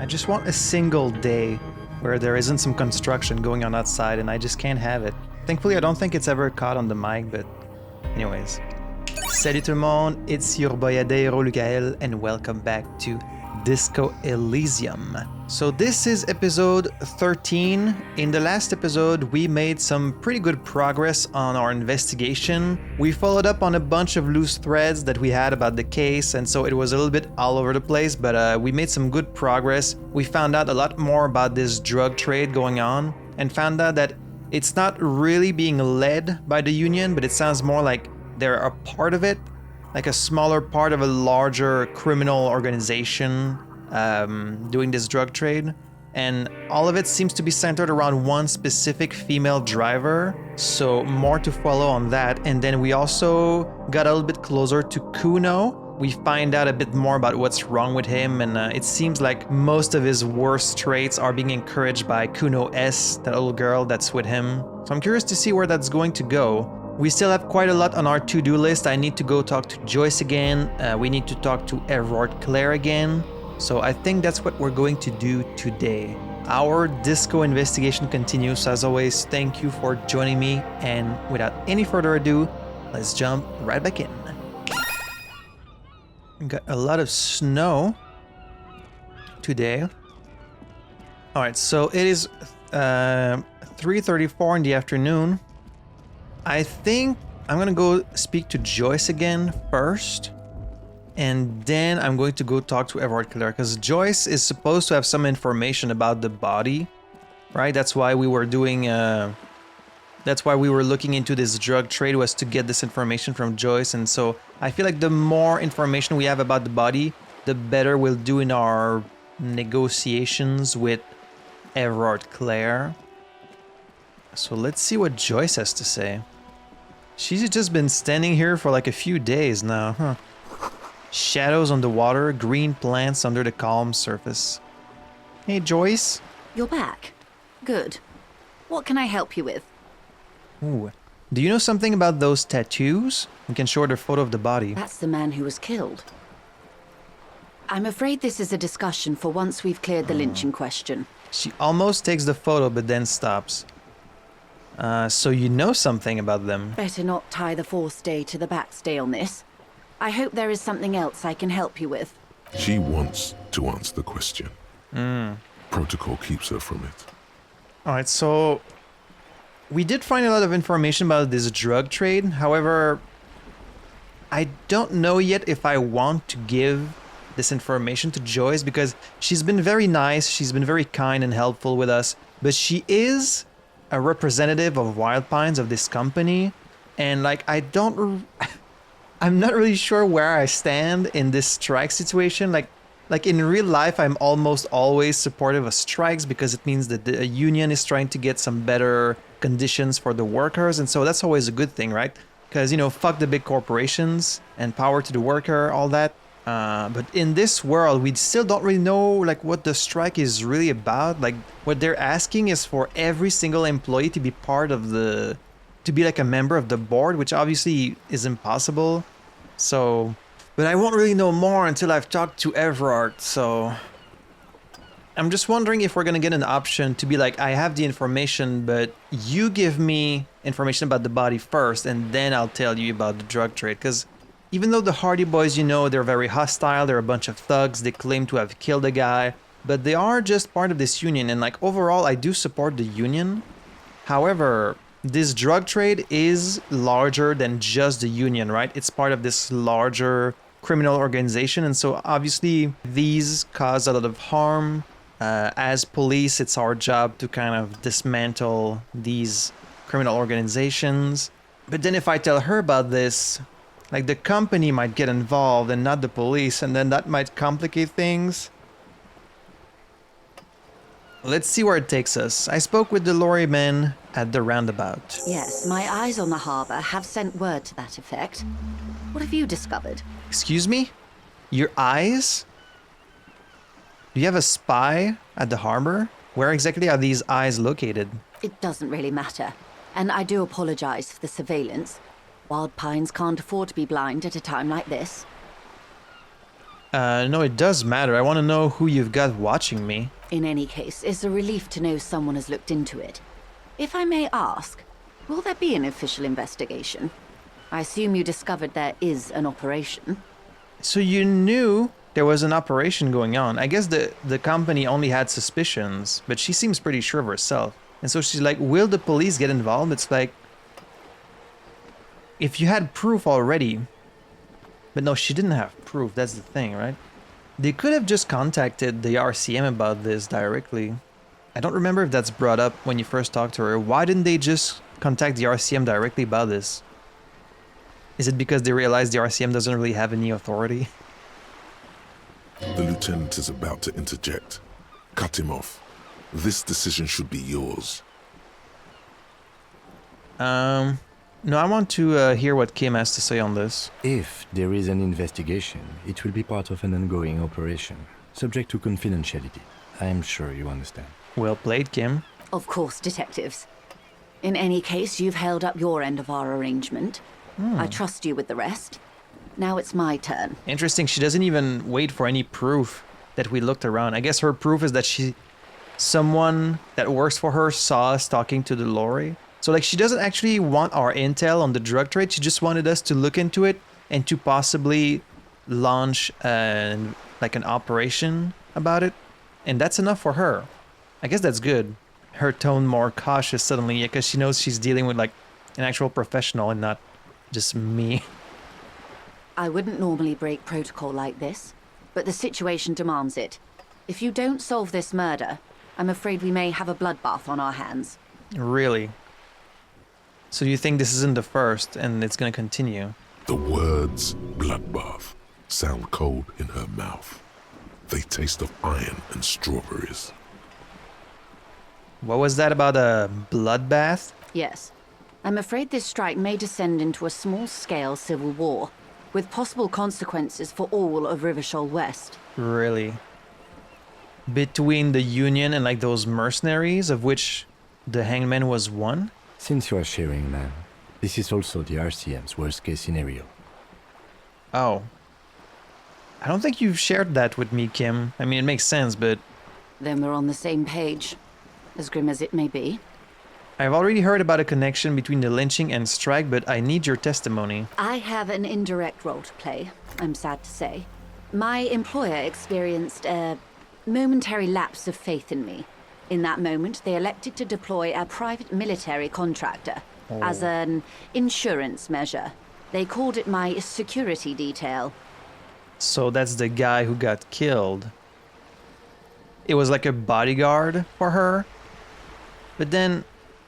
I just want a single day where there isn't some construction going on outside and I just can't have it. Thankfully, I don't think it's ever caught on the mic, but anyways. Salut tout le monde, it's your boyadero Lukael and welcome back to Disco Elysium. So this is episode 13. In the last episode, we made some pretty good progress on our investigation. We followed up on a bunch of loose threads that we had about the case, and so it was a little bit all over the place, but we made some good progress. We found out a lot more about this drug trade going on, and found out that it's not really being led by the union, but it sounds more like they're a part of it, like a smaller part of a larger criminal organization doing this drug trade. And all of it seems to be centered around one specific female driver, so more to follow on that. And then we also got a little bit closer to Kuno. We find out a bit more about what's wrong with him, and it seems like most of his worst traits are being encouraged by Kuno S, that little girl that's with him. So I'm curious to see where that's going to go. We still have quite a lot on our to-do list. I need to go talk to Joyce again. We need to talk to Everard Claire again. So I think that's what we're going to do today. Our disco investigation continues. As always, thank you for joining me. And without any further ado, let's jump right back in. We got a lot of snow today. All right, so it is 3:34 in the afternoon. I think I'm gonna go speak to Joyce again first, and then I'm going to go talk to Everard Claire, because Joyce is supposed to have some information about the body, right? That's why we were doing, that's why we were looking into this drug trade, was to get this information from Joyce. And so I feel like the more information we have about the body, the better we'll do in our negotiations with Everard Claire. So let's see what Joyce has to say. She's just been standing here for like a few days now, huh? Shadows on the water, green plants under the calm surface. Hey, Joyce. You're back. Good. What can I help you with? Ooh. Do you know something about those tattoos? We can show her the photo of the body. That's the man who was killed. I'm afraid this is a discussion for once we've cleared the lynching question. She almost takes the photo, but then stops. So you know something about them. Better not tie the fourth day to the back's day on this. I hope there is something else I can help you with. She wants to answer the question. Protocol keeps her from it. Alright, so we did find a lot of information about this drug trade. However, I don't know yet if I want to give this information to Joyce, because she's been very nice, she's been very kind and helpful with us, but she is a representative of Wild Pines, of this company, and like I'm not really sure where I stand in this strike situation. Like in real life, I'm almost always supportive of strikes because it means that the union is trying to get some better conditions for the workers, and so that's always a good thing, right? Because, you know, fuck the big corporations and power to the worker, all that. But in this world, we still don't really know like what the strike is really about. Like what they're asking is for every single employee to be part of to be like a member of the board, which obviously is impossible. So, but I won't really know more until I've talked to Everard. So I'm just wondering if we're gonna get an option to be like, I have the information, but you give me information about the body first, and then I'll tell you about the drug trade. Because even though the Hardy Boyz, you know, they're very hostile, they're a bunch of thugs, they claim to have killed a guy, but they are just part of this union, and like overall, I do support the union. However, this drug trade is larger than just the union, right? It's part of this larger criminal organization, and so obviously these cause a lot of harm. As police, it's our job to kind of dismantle these criminal organizations. But then if I tell her about this, like the company might get involved and not the police, and then that might complicate things. Let's see where it takes us. I spoke with the lorrymen at the roundabout. Yes, my eyes on the harbour have sent word to that effect. What have you discovered? Excuse me? Your eyes? Do you have a spy at the harbor? Where exactly are these eyes located? It doesn't really matter. And I do apologize for the surveillance. Wild Pines can't afford to be blind at a time like this. No, it does matter. I want to know who you've got watching me. In any case, it's a relief to know someone has looked into it. If I may ask, will there be an official investigation? I assume you discovered there is an operation. So you knew there was an operation going on. I guess the company only had suspicions, but she seems pretty sure of herself. And so she's like, will the police get involved? It's like, if you had proof already. But no, she didn't have proof. That's the thing, right? They could have just contacted the RCM about this directly. I don't remember if that's brought up when you first talked to her. Why didn't they just contact the RCM directly about this? Is it because they realized the RCM doesn't really have any authority? The lieutenant is about to interject. Cut him off. This decision should be yours. No, I want to hear what Kim has to say on this. If there is an investigation, it will be part of an ongoing operation, subject to confidentiality. I am sure you understand. Well played, Kim. Of course, detectives. In any case, you've held up your end of our arrangement. I trust you with the rest. Now it's my turn. Interesting, she doesn't even wait for any proof that we looked around. I guess her proof is that someone that works for her saw us talking to the lorry. So like she doesn't actually want our intel on the drug trade. She just wanted us to look into it and to possibly launch an operation about it. And that's enough for her. I guess that's good. Her tone more cautious suddenly because she knows she's dealing with like an actual professional and not just me. I wouldn't normally break protocol like this, but the situation demands it. If you don't solve this murder, I'm afraid we may have a bloodbath on our hands. Really? So you think this isn't the first and it's gonna continue? The words bloodbath sound cold in her mouth. They taste of iron and strawberries. What was that about a bloodbath? Yes. I'm afraid this strike may descend into a small-scale civil war, with possible consequences for all of Rivershoal West. Really? Between the Union and like those mercenaries, of which the Hangman was one? Since you are sharing, man, this is also the RCM's worst-case scenario. Oh. I don't think you've shared that with me, Kim. I mean, it makes sense, but... Then we're on the same page, as grim as it may be. I've already heard about a connection between the lynching and strike, but I need your testimony. I have an indirect role to play, I'm sad to say. My employer experienced a momentary lapse of faith in me. In that moment, they elected to deploy a private military contractor as an insurance measure. They called it my security detail. So that's the guy who got killed. It was like a bodyguard for her. But then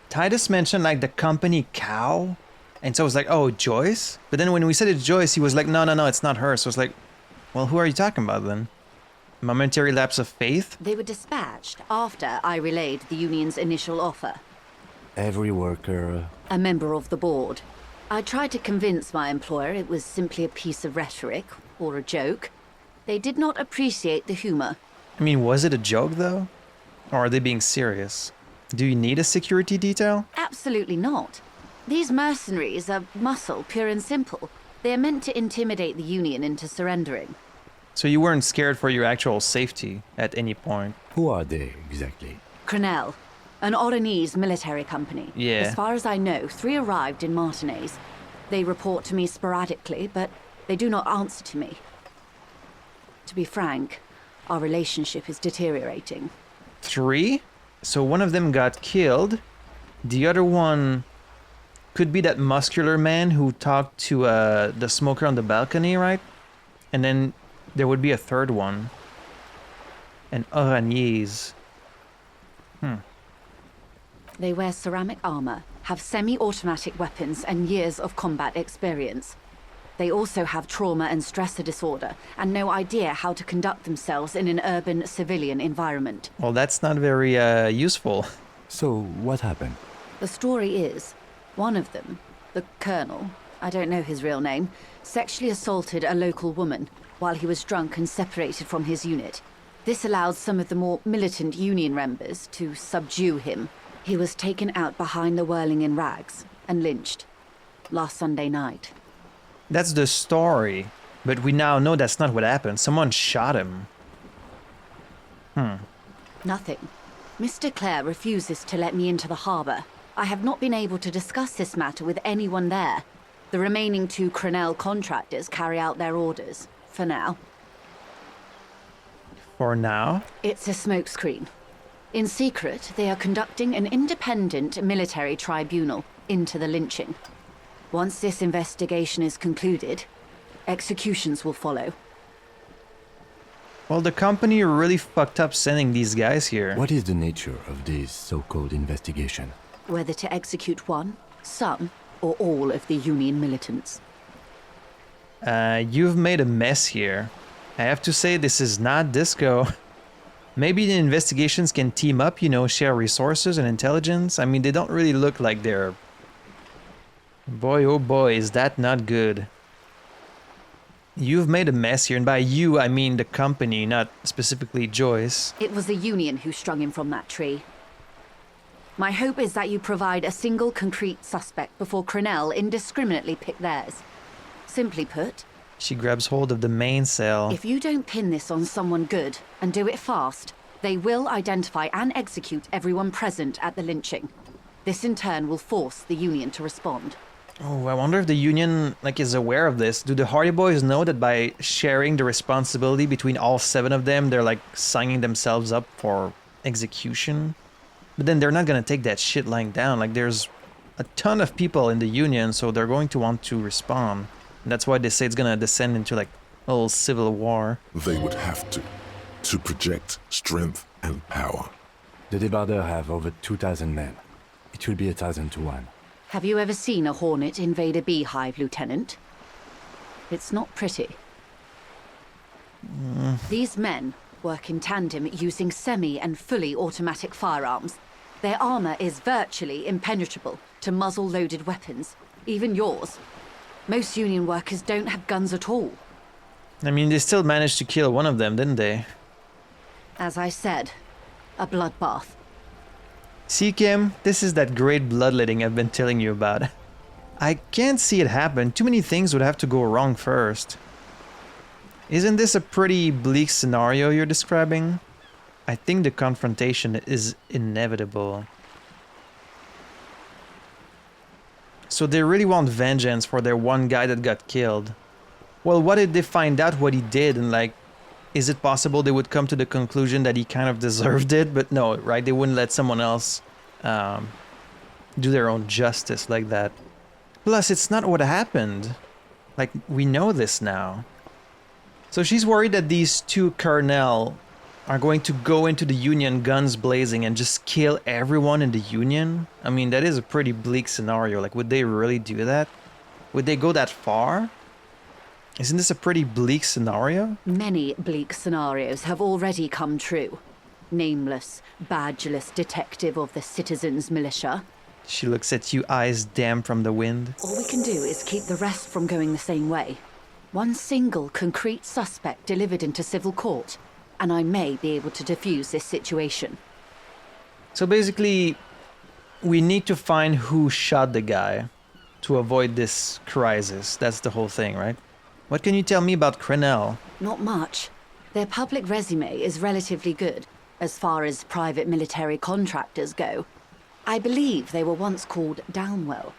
Titus mentioned like the company cow. And so I was like, oh, Joyce? But then when we said it's Joyce, he was like, no, it's not her. So I was like, well, who are you talking about then? Momentary lapse of faith? They were dispatched after I relayed the union's initial offer. Every worker... A member of the board. I tried to convince my employer it was simply a piece of rhetoric or a joke. They did not appreciate the humor. I mean, was it a joke though? Or are they being serious? Do you need a security detail? Absolutely not. These mercenaries are muscle, pure and simple. They are meant to intimidate the Union into surrendering. So you weren't scared for your actual safety at any point? Who are they, exactly? Crenell, an Oranese military company. Yeah. As far as I know, 3 arrived in Martinez. They report to me sporadically, but they do not answer to me. To be frank, our relationship is deteriorating. 3? So one of them got killed. The other one could be that muscular man who talked to the smoker on the balcony, right? And then there would be a third one. An Oranese. They wear ceramic armor, have semi-automatic weapons, and years of combat experience. They also have trauma and stressor disorder, and no idea how to conduct themselves in an urban civilian environment. Well, that's not very useful. So, what happened? The story is, one of them, the colonel, I don't know his real name, sexually assaulted a local woman while he was drunk and separated from his unit. This allowed some of the more militant Union members to subdue him. He was taken out behind the whirling in rags and lynched last Sunday night. That's the story. But we now know that's not what happened. Someone shot him. Nothing. Mr. Clare refuses to let me into the harbour. I have not been able to discuss this matter with anyone there. The remaining 2 Crenell contractors carry out their orders, for now. For now? It's a smokescreen. In secret, they are conducting an independent military tribunal into the lynching. Once this investigation is concluded, executions will follow. Well, the company really fucked up sending these guys here. What is the nature of this so-called investigation? Whether to execute one, some, or all of the Union militants. You've made a mess here. I have to say, this is not Disco. Maybe the investigations can team up, you know, share resources and intelligence. I mean, they don't really look like they're... Boy, oh boy, is that not good. You've made a mess here, and by you, I mean the company, not specifically Joyce. It was the Union who strung him from that tree. My hope is that you provide a single concrete suspect before Crenell indiscriminately pick theirs. Simply put, She grabs hold of the mainsail. if you don't pin this on someone good, and do it fast, they will identify and execute everyone present at the lynching. This in turn will force the Union to respond. Oh, I wonder if the Union, like, is aware of this. Do the Hardy Boyz know that by sharing the responsibility between all 7 of them, they're, like, signing themselves up for execution? But then they're not gonna take that shit lying down. Like, there's a ton of people in the Union, so they're going to want to respond. And that's why they say it's gonna descend into, like, a little civil war. They would have to project strength and power. The Debarders have over 2,000 men. It will be 1,000 to 1. Have you ever seen a Hornet invade a beehive, Lieutenant? It's not pretty. These men work in tandem using semi and fully automatic firearms. Their armor is virtually impenetrable to muzzle-loaded weapons, even yours. Most Union workers don't have guns at all. I mean, they still managed to kill one of them, didn't they? As I said, a bloodbath. See, Kim, this is that great bloodletting I've been telling you about. I can't see it happen. Too many things would have to go wrong first. Isn't this a pretty bleak scenario you're describing? I think the confrontation is inevitable. So they really want vengeance for their one guy that got killed. Well, what if they find out what he did and, like, is it possible they would come to the conclusion that he kind of deserved it? But no, right? They wouldn't let someone else do their own justice like that. Plus, it's not what happened. Like, we know this now. So she's worried that these 2 Crenell are going to go into the Union guns blazing and just kill everyone in the Union? I mean, that is a pretty bleak scenario. Like, would they really do that? Would they go that far? Isn't this a pretty bleak scenario? Many bleak scenarios have already come true. Nameless, badgeless detective of the citizens' militia. She looks at you, eyes damp from the wind. All we can do is keep the rest from going the same way. One single concrete suspect delivered into civil court, and I may be able to defuse this situation. So basically, we need to find who shot the guy to avoid this crisis. That's the whole thing, right? What can you tell me about Crenell? Not much. Their public resume is relatively good, as far as private military contractors go. I believe they were once called Downwell.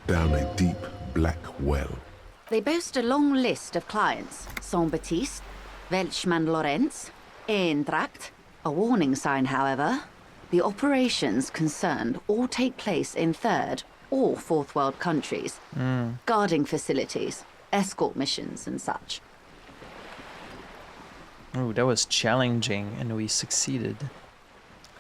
Down a deep black well. They boast a long list of clients. Saint-Baptiste, Welchman-Lorenz, Eintracht. A warning sign, however. The operations concerned all take place in third or fourth world countries. Guarding facilities, escort missions and such. Oh, that was challenging, and we succeeded.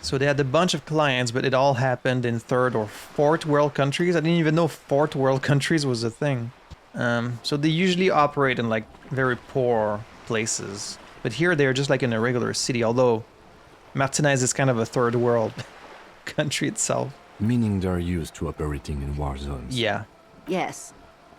So they had a bunch of clients, but it all happened in third or fourth world countries. I didn't even know fourth world countries was a thing. So they usually operate in, like, very poor places. But here they're just like in a regular city, although Martinez is kind of a third world country itself. Meaning they're used to operating in war zones. Yeah. Yes.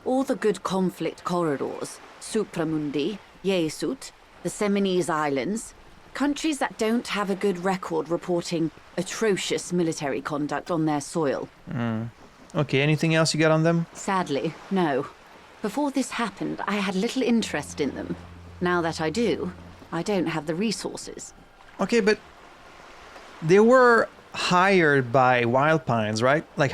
All the good conflict corridors, Supramundi, Yesut, the Seminese Islands, countries that don't have a good record reporting atrocious military conduct on their soil. Okay, anything else you got on them? Sadly, no. Before this happened, I had little interest in them. Now that I do, I don't have the resources. Okay, but they were hired by Wild Pines, right? Like,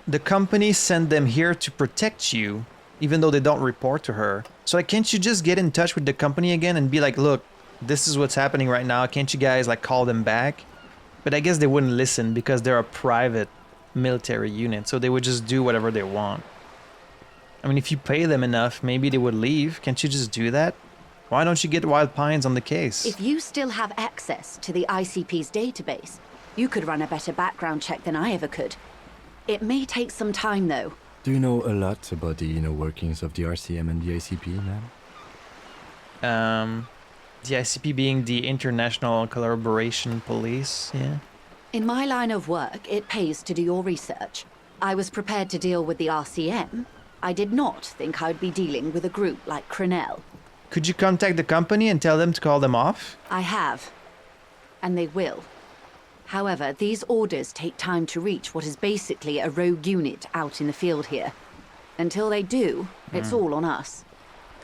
the company sent them here to protect you, even though they don't report to her. So, like, can't you just get in touch with the company again and be like, look, this is what's happening right now. Can't you guys, like, call them back? But I guess they wouldn't listen because they're a private military unit, so they would just do whatever they want. I mean, if you pay them enough, maybe they would leave. Can't you just do that? Why don't you get Wild Pines on the case? If you still have access to the ICP's database, you could run a better background check than I ever could. It may take some time, though. Do you know a lot about the inner workings of the RCM and the ICP, ma'am? The ICP being the International Collaboration Police, yeah. In my line of work, it pays to do your research. I was prepared to deal with the RCM. I did not think I'd be dealing with a group like Crenell. Could you contact the company and tell them to call them off? I have. And they will. However, these orders take time to reach what is basically a rogue unit out in the field here. Until they do, it's all on us.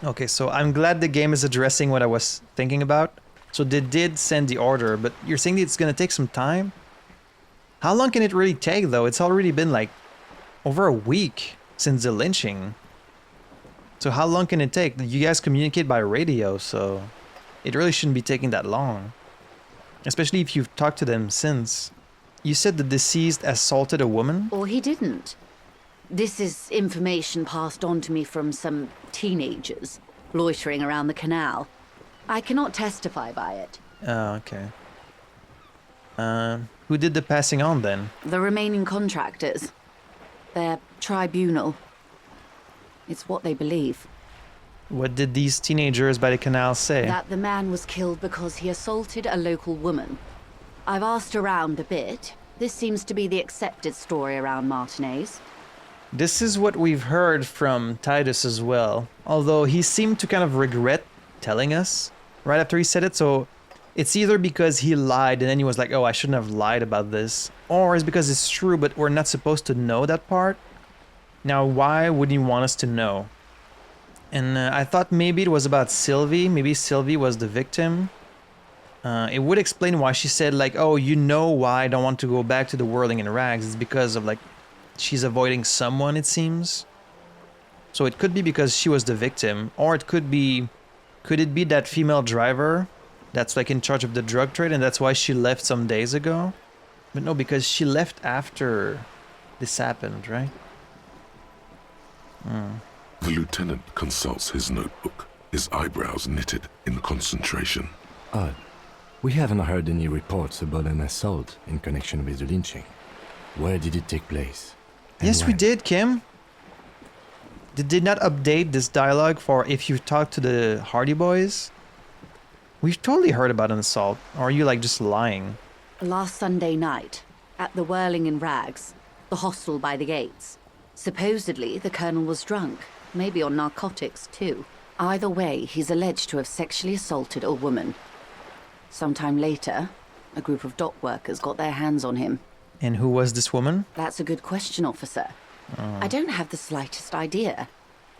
Okay, so I'm glad the game is addressing what I was thinking about. So they did send the order, but you're saying that it's gonna take some time? How long can it really take, though? It's already been like over a week since the lynching. So how long can it take? You guys communicate by radio, so it really shouldn't be taking that long. Especially if you've talked to them since. You said the deceased assaulted a woman? Or he didn't. This is information passed on to me from some teenagers loitering around the canal. I cannot testify by it. Oh, okay. Who did the passing on then? The remaining contractors. Their tribunal. It's what they believe. What did these teenagers by the canal say? That the man was killed because he assaulted a local woman. I've asked around a bit. This seems to be the accepted story around Martinez. This is what we've heard from Titus as well. Although he seemed to kind of regret telling us right after he said it. So it's either because he lied and then he was like, oh, I shouldn't have lied about this. Or it's because it's true, but we're not supposed to know that part. Now, why would he want us to know? And I thought maybe it was about Sylvie. Maybe Sylvie was the victim. It would explain why she said, like, oh, you know why I don't want to go back to the whirling in rags. It's because of, like, she's avoiding someone, it seems. So it could be because she was the victim. Or it could be... Could it be that female driver that's, like, in charge of the drug trade and that's why she left some days ago? But no, because she left after this happened, right? The lieutenant consults his notebook, his eyebrows knitted in concentration. Odd. We haven't heard any reports about an assault in connection with the lynching. Where did it take place? And Yes, we when? did, Kim. They did not update this dialogue for if you talked to the Hardy Boyz. We've totally heard about an assault. Or are you, like, just lying? Last Sunday night, at the Whirling in Rags, the hostel by the gates. Supposedly, the colonel was drunk, maybe on narcotics too. Either way, he's alleged to have sexually assaulted a woman. Sometime later, a group of dock workers got their hands on him. And who was this woman? That's a good question, officer. I don't have the slightest idea.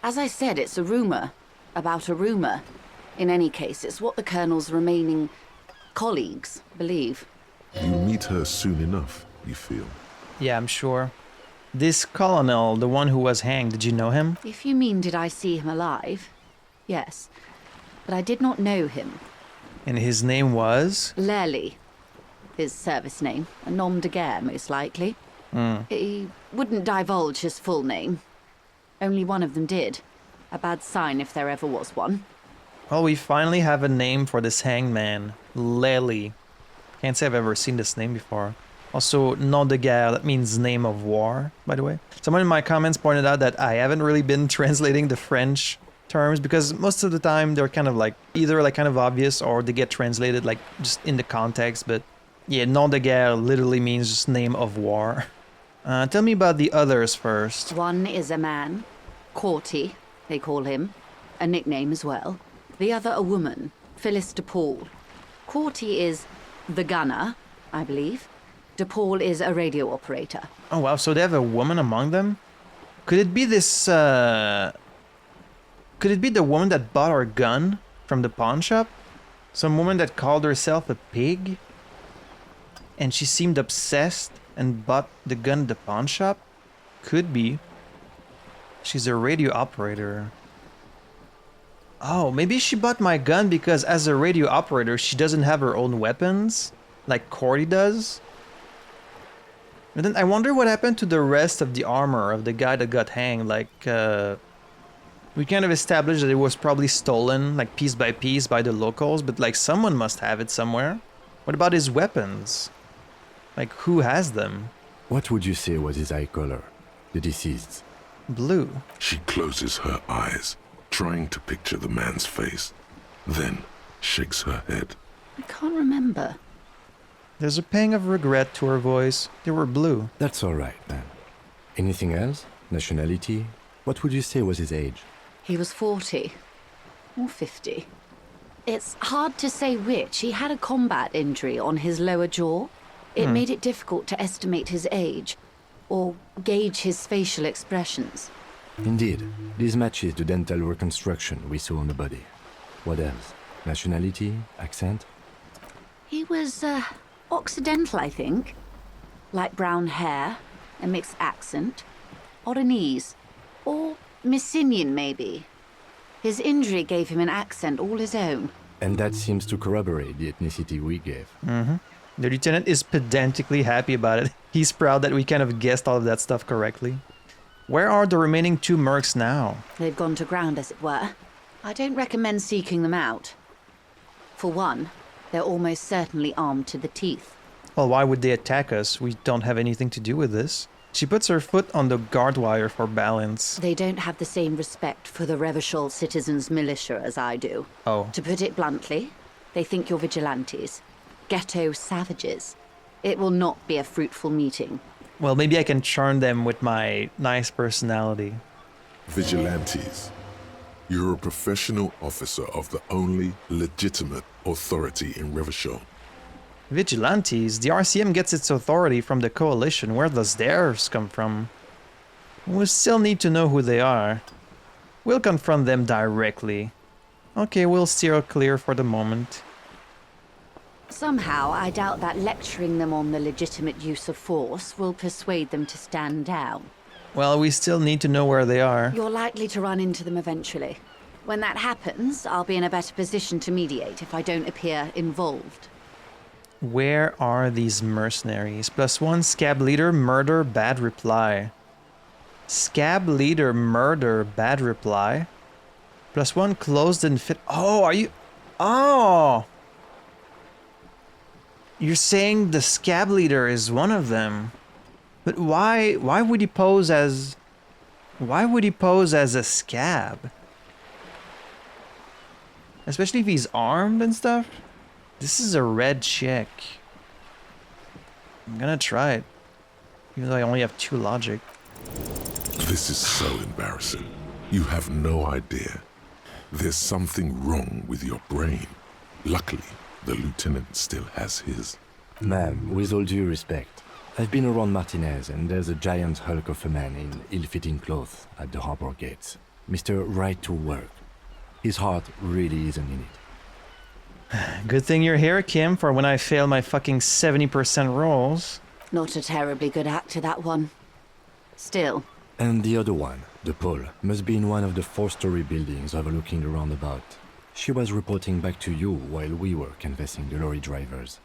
As I said, it's a rumor about a rumor. In any case, it's what the colonel's remaining colleagues believe. You meet her soon enough, you feel. Yeah, I'm sure. This colonel, the one who was hanged, did you know him? If you mean did I see him alive? Yes. But I did not know him. And his name was? Lely. His service name. A nom de guerre, most likely. He wouldn't divulge his full name. Only one of them did. A bad sign if there ever was one. Well, we finally have a name for this hanged man. Lely. Can't say I've ever seen this name before. Also, nom de guerre, that means name of war, by the way. Someone in my comments pointed out that I haven't really been translating the French terms because most of the time they're kind of like either like kind of obvious or they get translated like just in the context. But yeah, nom de guerre literally means just name of war. Tell me about the others first. One is a man. Corty, they call him. A nickname as well. The other a woman. Phyllis DePaul. Corty is the gunner, I believe. DePaul is a radio operator. Oh wow, so they have a woman among them? Could it be this Could it be the woman that bought our gun from the pawn shop? Some woman that called herself a pig? And she seemed obsessed and bought the gun at the pawn shop? Could be. She's a radio operator. Oh, maybe she bought my gun because as a radio operator, she doesn't have her own weapons, like Cordy does. And then I wonder what happened to the rest of the armor of the guy that got hanged. Like, we kind of established that it was probably stolen, like piece by piece by the locals, but like someone must have it somewhere. What about his weapons? Like, who has them? What would you say was his eye color? The deceased's. Blue. She closes her eyes, trying to picture the man's face, then shakes her head. I can't remember. There's a pang of regret to her voice. They were blue. That's all right, then. Anything else? Nationality? What would you say was his age? He was 40. Or 50. It's hard to say which. He had a combat injury on his lower jaw. It made it difficult to estimate his age, or gauge his facial expressions. Indeed, this matches the dental reconstruction we saw on the body. What else? Nationality? Accent? He was, Occidental, I think. Light brown hair, a mixed accent, Oranese, or Messinian, maybe. His injury gave him an accent all his own. And that seems to corroborate the ethnicity we gave. The lieutenant is pedantically happy about it. He's proud that we kind of guessed all of that stuff correctly. Where are the remaining 2 mercs now? They've gone to ground, as it were. I don't recommend seeking them out. For one, they're almost certainly armed to the teeth. Well, why would they attack us? We don't have anything to do with this. She puts her foot on the guard wire for balance. They don't have the same respect for the Revachol citizens' militia as I do. Oh. To put it bluntly, they think you're vigilantes. Ghetto savages. It will not be a fruitful meeting. Well, maybe I can charm them with my nice personality. Vigilantes. You're a professional officer of the only legitimate authority in Revachol. Vigilantes? The RCM gets its authority from the coalition. Where does theirs come from? We still need to know who they are. We'll confront them directly. Okay, we'll steer clear for the moment. Somehow, I doubt that lecturing them on the legitimate use of force will persuade them to stand down. Well, we still need to know where they are. You're likely to run into them eventually. When that happens, I'll be in a better position to mediate if I don't appear involved. Where are these mercenaries? +1 scab leader, murder, bad reply. Scab leader, murder, bad reply. +1 closed and fit. Oh, are you... Oh! You're saying the scab leader is one of them. But why would he pose as... Why would he pose as a scab? Especially if he's armed and stuff. This is a red check. I'm gonna try it. Even though I only have 2 logic. This is so embarrassing. You have no idea. There's something wrong with your brain. Luckily, the lieutenant still has his. Ma'am, with all due respect, I've been around Martinez and there's a giant hulk of a man in ill-fitting clothes at the harbor gates. Mr. Right to Work. His heart really isn't in it. Good thing you're here, Kim, for when I fail my fucking 70% rolls. Not a terribly good actor, that one. Still. And the other one, the Pole, must be in one of the 4-story buildings overlooking the roundabout. She was reporting back to you while we were canvassing the lorry drivers.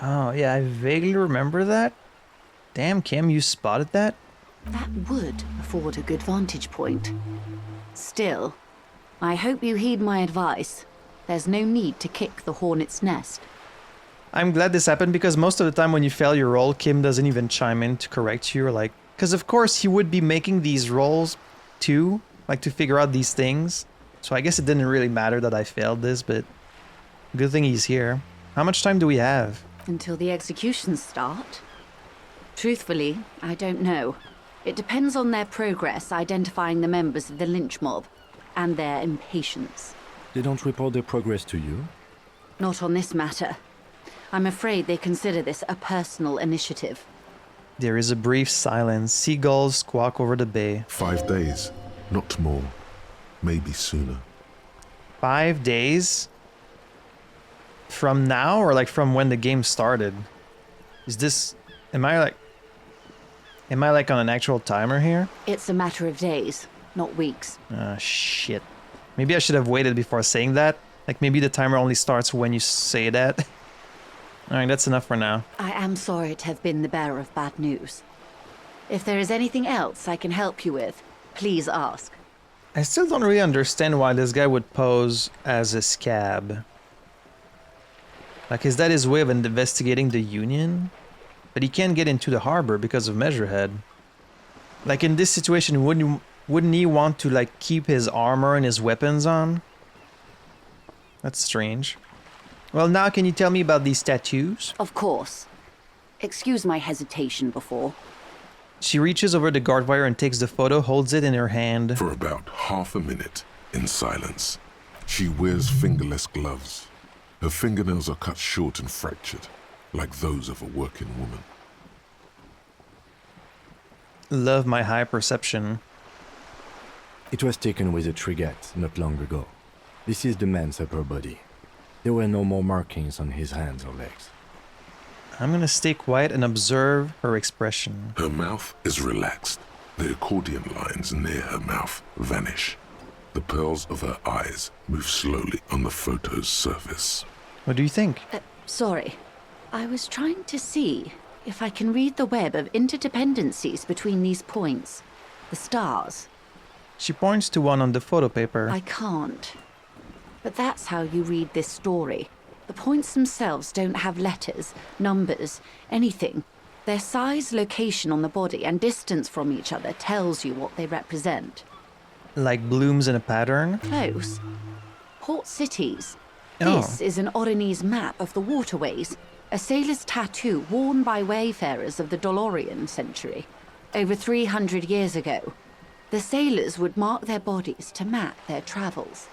Oh, yeah, I vaguely remember that. Damn, Kim, you spotted that? That would afford a good vantage point. Still, I hope you heed my advice. There's no need to kick the hornet's nest. I'm glad this happened because most of the time when you fail your roll, Kim doesn't even chime in to correct you or like... Because of course he would be making these rolls too, like to figure out these things. So I guess it didn't really matter that I failed this, but good thing he's here. How much time do we have? Until the executions start? Truthfully, I don't know. It depends on their progress identifying the members of the lynch mob and their impatience. They don't report their progress to you? Not on this matter. I'm afraid they consider this a personal initiative. There is a brief silence. Seagulls squawk over the bay. 5 days, not more. maybe sooner. 5 days? From now or like from when the game started? Is this... Am I like on an actual timer here? It's a matter of days, not weeks. Ah, shit. Maybe I should have waited before saying that. Like maybe the timer only starts when you say that. Alright, that's enough for now. I am sorry to have been the bearer of bad news. If there is anything else I can help you with, please ask. I still don't really understand why this guy would pose as a scab. Like, is that his way of investigating the Union? But he can't get into the harbor because of Measurehead. Like, in this situation, wouldn't he want to, like, keep his armor and his weapons on? That's strange. Well, now can you tell me about these tattoos? Of course. Excuse my hesitation before. She reaches over the guard wire and takes the photo, holds it in her hand. For about half a minute, in silence, she wears fingerless gloves. Her fingernails are cut short and fractured, like those of a working woman. Love my high perception. It was taken with a trigette not long ago. This is the man's upper body. There were no more markings on his hands or legs. I'm gonna stay quiet and observe her expression. Her mouth is relaxed. The accordion lines near her mouth vanish. The pearls of her eyes move slowly on the photo's surface. What do you think? Sorry. I was trying to see if I can read the web of interdependencies between these points. The stars. She points to one on the photo paper. I can't. But that's how you read this story. The points themselves don't have letters, numbers, anything. Their size, location on the body, and distance from each other tells you what they represent. Like blooms in a pattern? Close. Port cities. Oh. This is an Oronese map of the waterways, a sailor's tattoo worn by wayfarers of the Dolorian century, over 300 years ago. The sailors would mark their bodies to map their travels.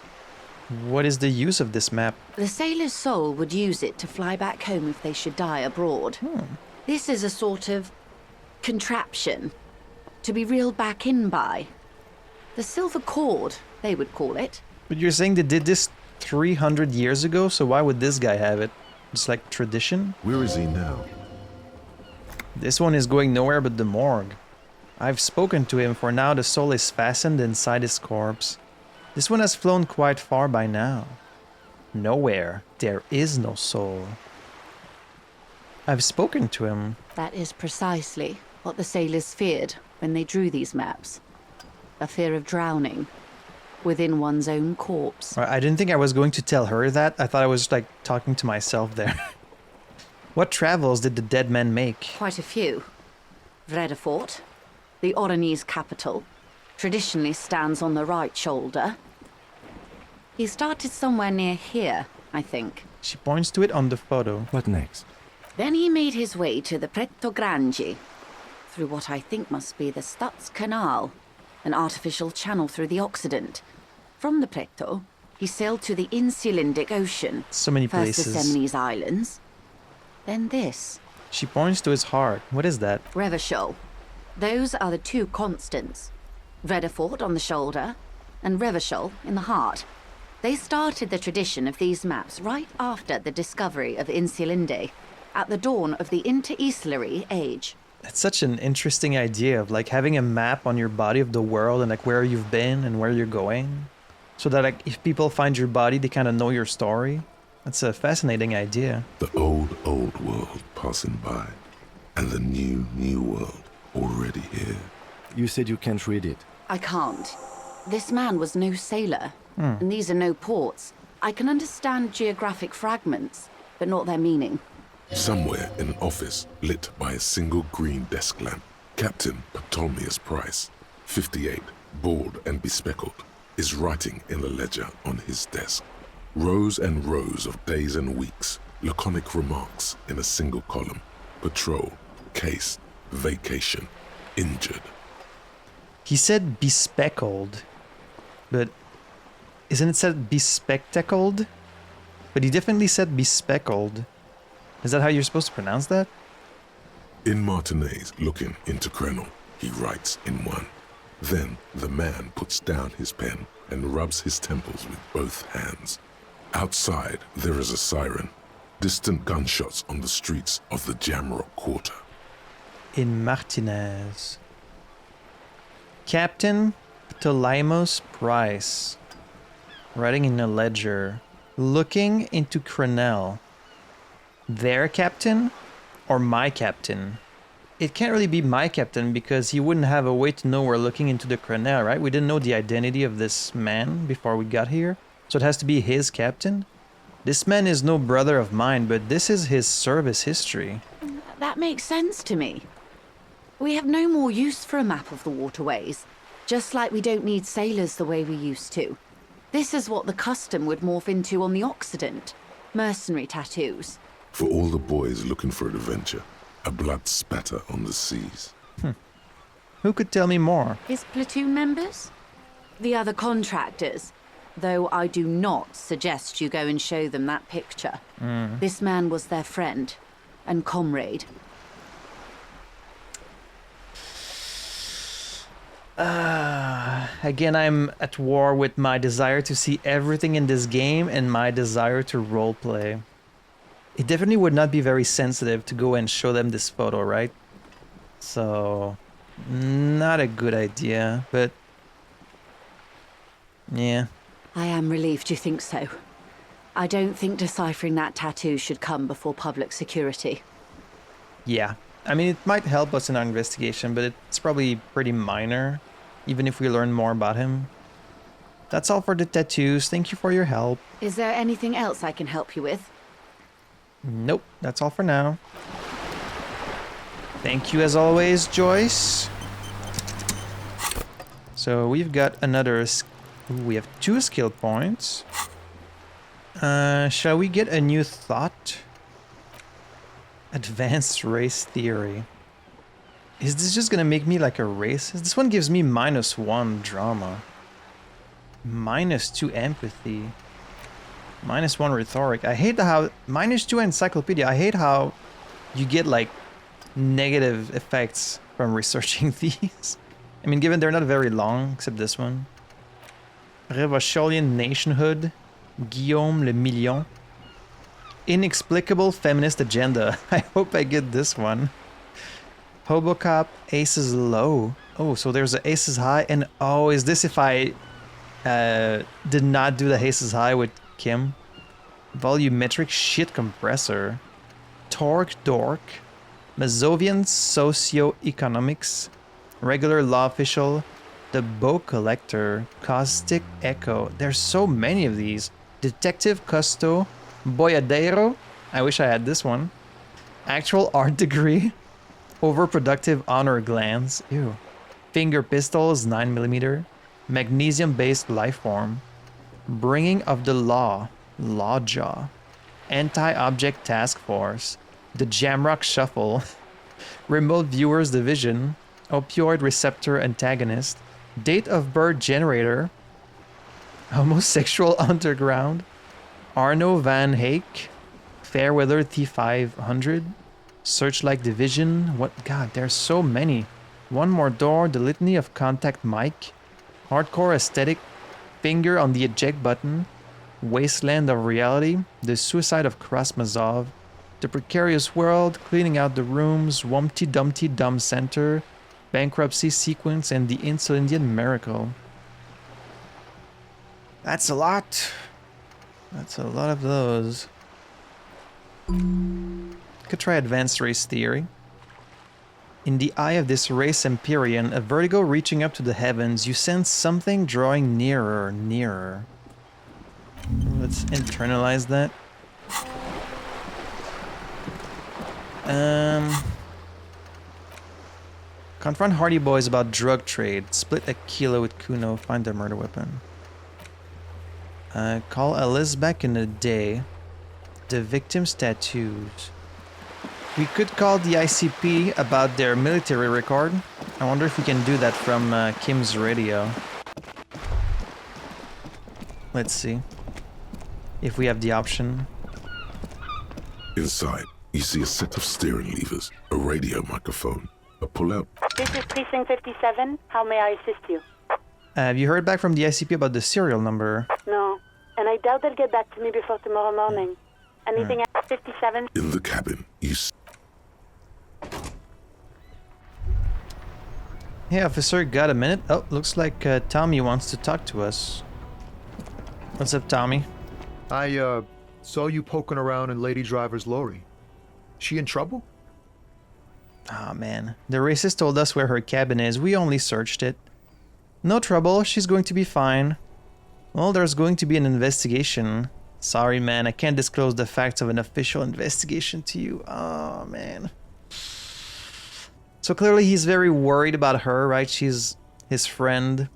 What is the use of this map? The sailor's soul would use it to fly back home if they should die abroad. This is a sort of contraption to be reeled back in by. The silver cord, they would call it. But you're saying they did this 300 years ago, so why would this guy have it? It's like tradition? Where is he now? This one is going nowhere but the morgue. I've spoken to him. For now, the soul is fastened inside his corpse. This one has flown quite far by now. Nowhere. There is no soul. I've spoken to him. That is precisely what the sailors feared when they drew these maps. A fear of drowning within one's own corpse. I didn't think I was going to tell her that. I thought I was like talking to myself there. What travels did the dead man make? Quite a few. Vredefort, the Oronese capital, traditionally stands on the right shoulder. He started somewhere near here, I think. She points to it on the photo. What next? Then he made his way to the Pretto Grande, through what I think must be the Stutz Canal, an artificial channel through the Occident. From the Pretto, he sailed to the Insulindic Ocean. So many First places. the Semines Islands, then this. She points to his heart. What is that? Revachol. Those are the two constants. Vredefort on the shoulder, and Revachol in the heart. They started the tradition of these maps right after the discovery of Insulinde, at the dawn of the Interinsulary Age. That's such an interesting idea of like having a map on your body of the world and like where you've been and where you're going. So that like if people find your body, they kind of know your story. That's a fascinating idea. The old world passing by, and the new world already here. You said you can't read it. I can't. This man was no sailor, and these are no ports. I can understand geographic fragments, but not their meaning. Somewhere in an office lit by a single green desk lamp, Captain Ptolemaeus Price, 58, bald and bespectacled, is writing in a ledger on his desk. Rows and rows of days and weeks, laconic remarks in a single column. Patrol, case, vacation, injured. He said bespectacled, but isn't it said bespectacled? But he definitely said bespectacled. Is that how you're supposed to pronounce that? In Martinez looking into Krenel, he writes in one. Then the man puts down his pen and rubs his temples with both hands. Outside, there is a siren. Distant gunshots on the streets of the Jamrock Quarter. In Martinez. Captain Ptolemos Price. Writing in a ledger. Looking into Crenel. Their captain? Or my captain? It can't really be my captain because he wouldn't have a way to know we're looking into the Crenel, right? We didn't know the identity of this man before we got here. So it has to be his captain? This man is no brother of mine, but this is his service history. That makes sense to me. We have no more use for a map of the waterways, just like we don't need sailors the way we used to. This is what the custom would morph into on the Occident. Mercenary tattoos. For all the boys looking for adventure, a blood spatter on the seas. Who could tell me more? His platoon members? The other contractors. Though I do not suggest you go and show them that picture. This man was their friend and comrade. Again, I'm at war with my desire to see everything in this game and my desire to roleplay. It definitely would not be very sensitive to go and show them this photo, right? So, not a good idea, but yeah. I am relieved you think so. I don't think deciphering that tattoo should come before public security. Yeah. I mean, it might help us in our investigation, but it's probably pretty minor, even if we learn more about him. That's all for the tattoos. Thank you for your help. Is there anything else I can help you with? Nope, that's all for now. Thank you as always, Joyce. So we've got another... we have 2 skill points. Shall we get a new thought? Advanced race theory. Is this just gonna make me like a racist? This one gives me -1 drama. -2 empathy. -1 rhetoric. I hate how... -2 encyclopedia. I hate how you get like negative effects from researching these. I mean, given they're not very long, except this one. Revacholian nationhood. Guillaume le Million. Inexplicable feminist agenda. I hope I get this one. Hobocop, aces low. Oh, so there's an aces high. And oh, is this if I did not do the aces high with Kim? Volumetric shit compressor. Torque dork. Mazovian socioeconomics. Regular law official. The bow collector. Caustic echo. There's so many of these. Detective Custo. Boyadero. I wish I had this one. Actual art degree. Overproductive honor glands. Ew. Finger pistols 9mm. Magnesium-based lifeform. Bringing of the law. Lawjaw. Anti-object task force. The Jamrock Shuffle. Remote viewers division. Opioid receptor antagonist. Date of birth generator. Homosexual underground. Arno van Hake. Fairweather T500. Searchlight division. What? God, there's so many. One more door. The litany of contact mic. Hardcore aesthetic. Finger on the eject button. Wasteland of reality. The suicide of Krasmazov. The precarious world. Cleaning out the rooms. Wumpty Dumpty Dumb Center. Bankruptcy sequence and the Insulindian miracle. That's a lot. That's a lot of those. Could try advanced race theory. In the eye of this race Empyrean, a vertigo reaching up to the heavens, you sense something drawing nearer, nearer. Let's internalize that. Confront Hardy Boyz about drug trade. Split a kilo with Kuno. Find their murder weapon. Call Alice back in a day. The victim's tattoos. We could call the ICP about their military record. I wonder if we can do that from Kim's radio. Let's see. If we have the option. Inside, you see a set of steering levers, a radio microphone, a pull-out This is Precinct 57. How may I assist you? Have you heard back from the ICP about the serial number? No. And I doubt they'll get back to me before tomorrow morning. Anything at 57? In the cabin, Hey, officer, got a minute? Oh, looks like Tommy wants to talk to us. What's up, Tommy? I, saw you poking around in Lady Driver's lorry. She in trouble? Ah, man. The racist told us where her cabin is. We only searched it. No trouble. She's going to be fine. Well, there's going to be an investigation. Sorry, man. I can't disclose the facts of an official investigation to you. Oh, man. So clearly he's very worried about her, right? She's his friend.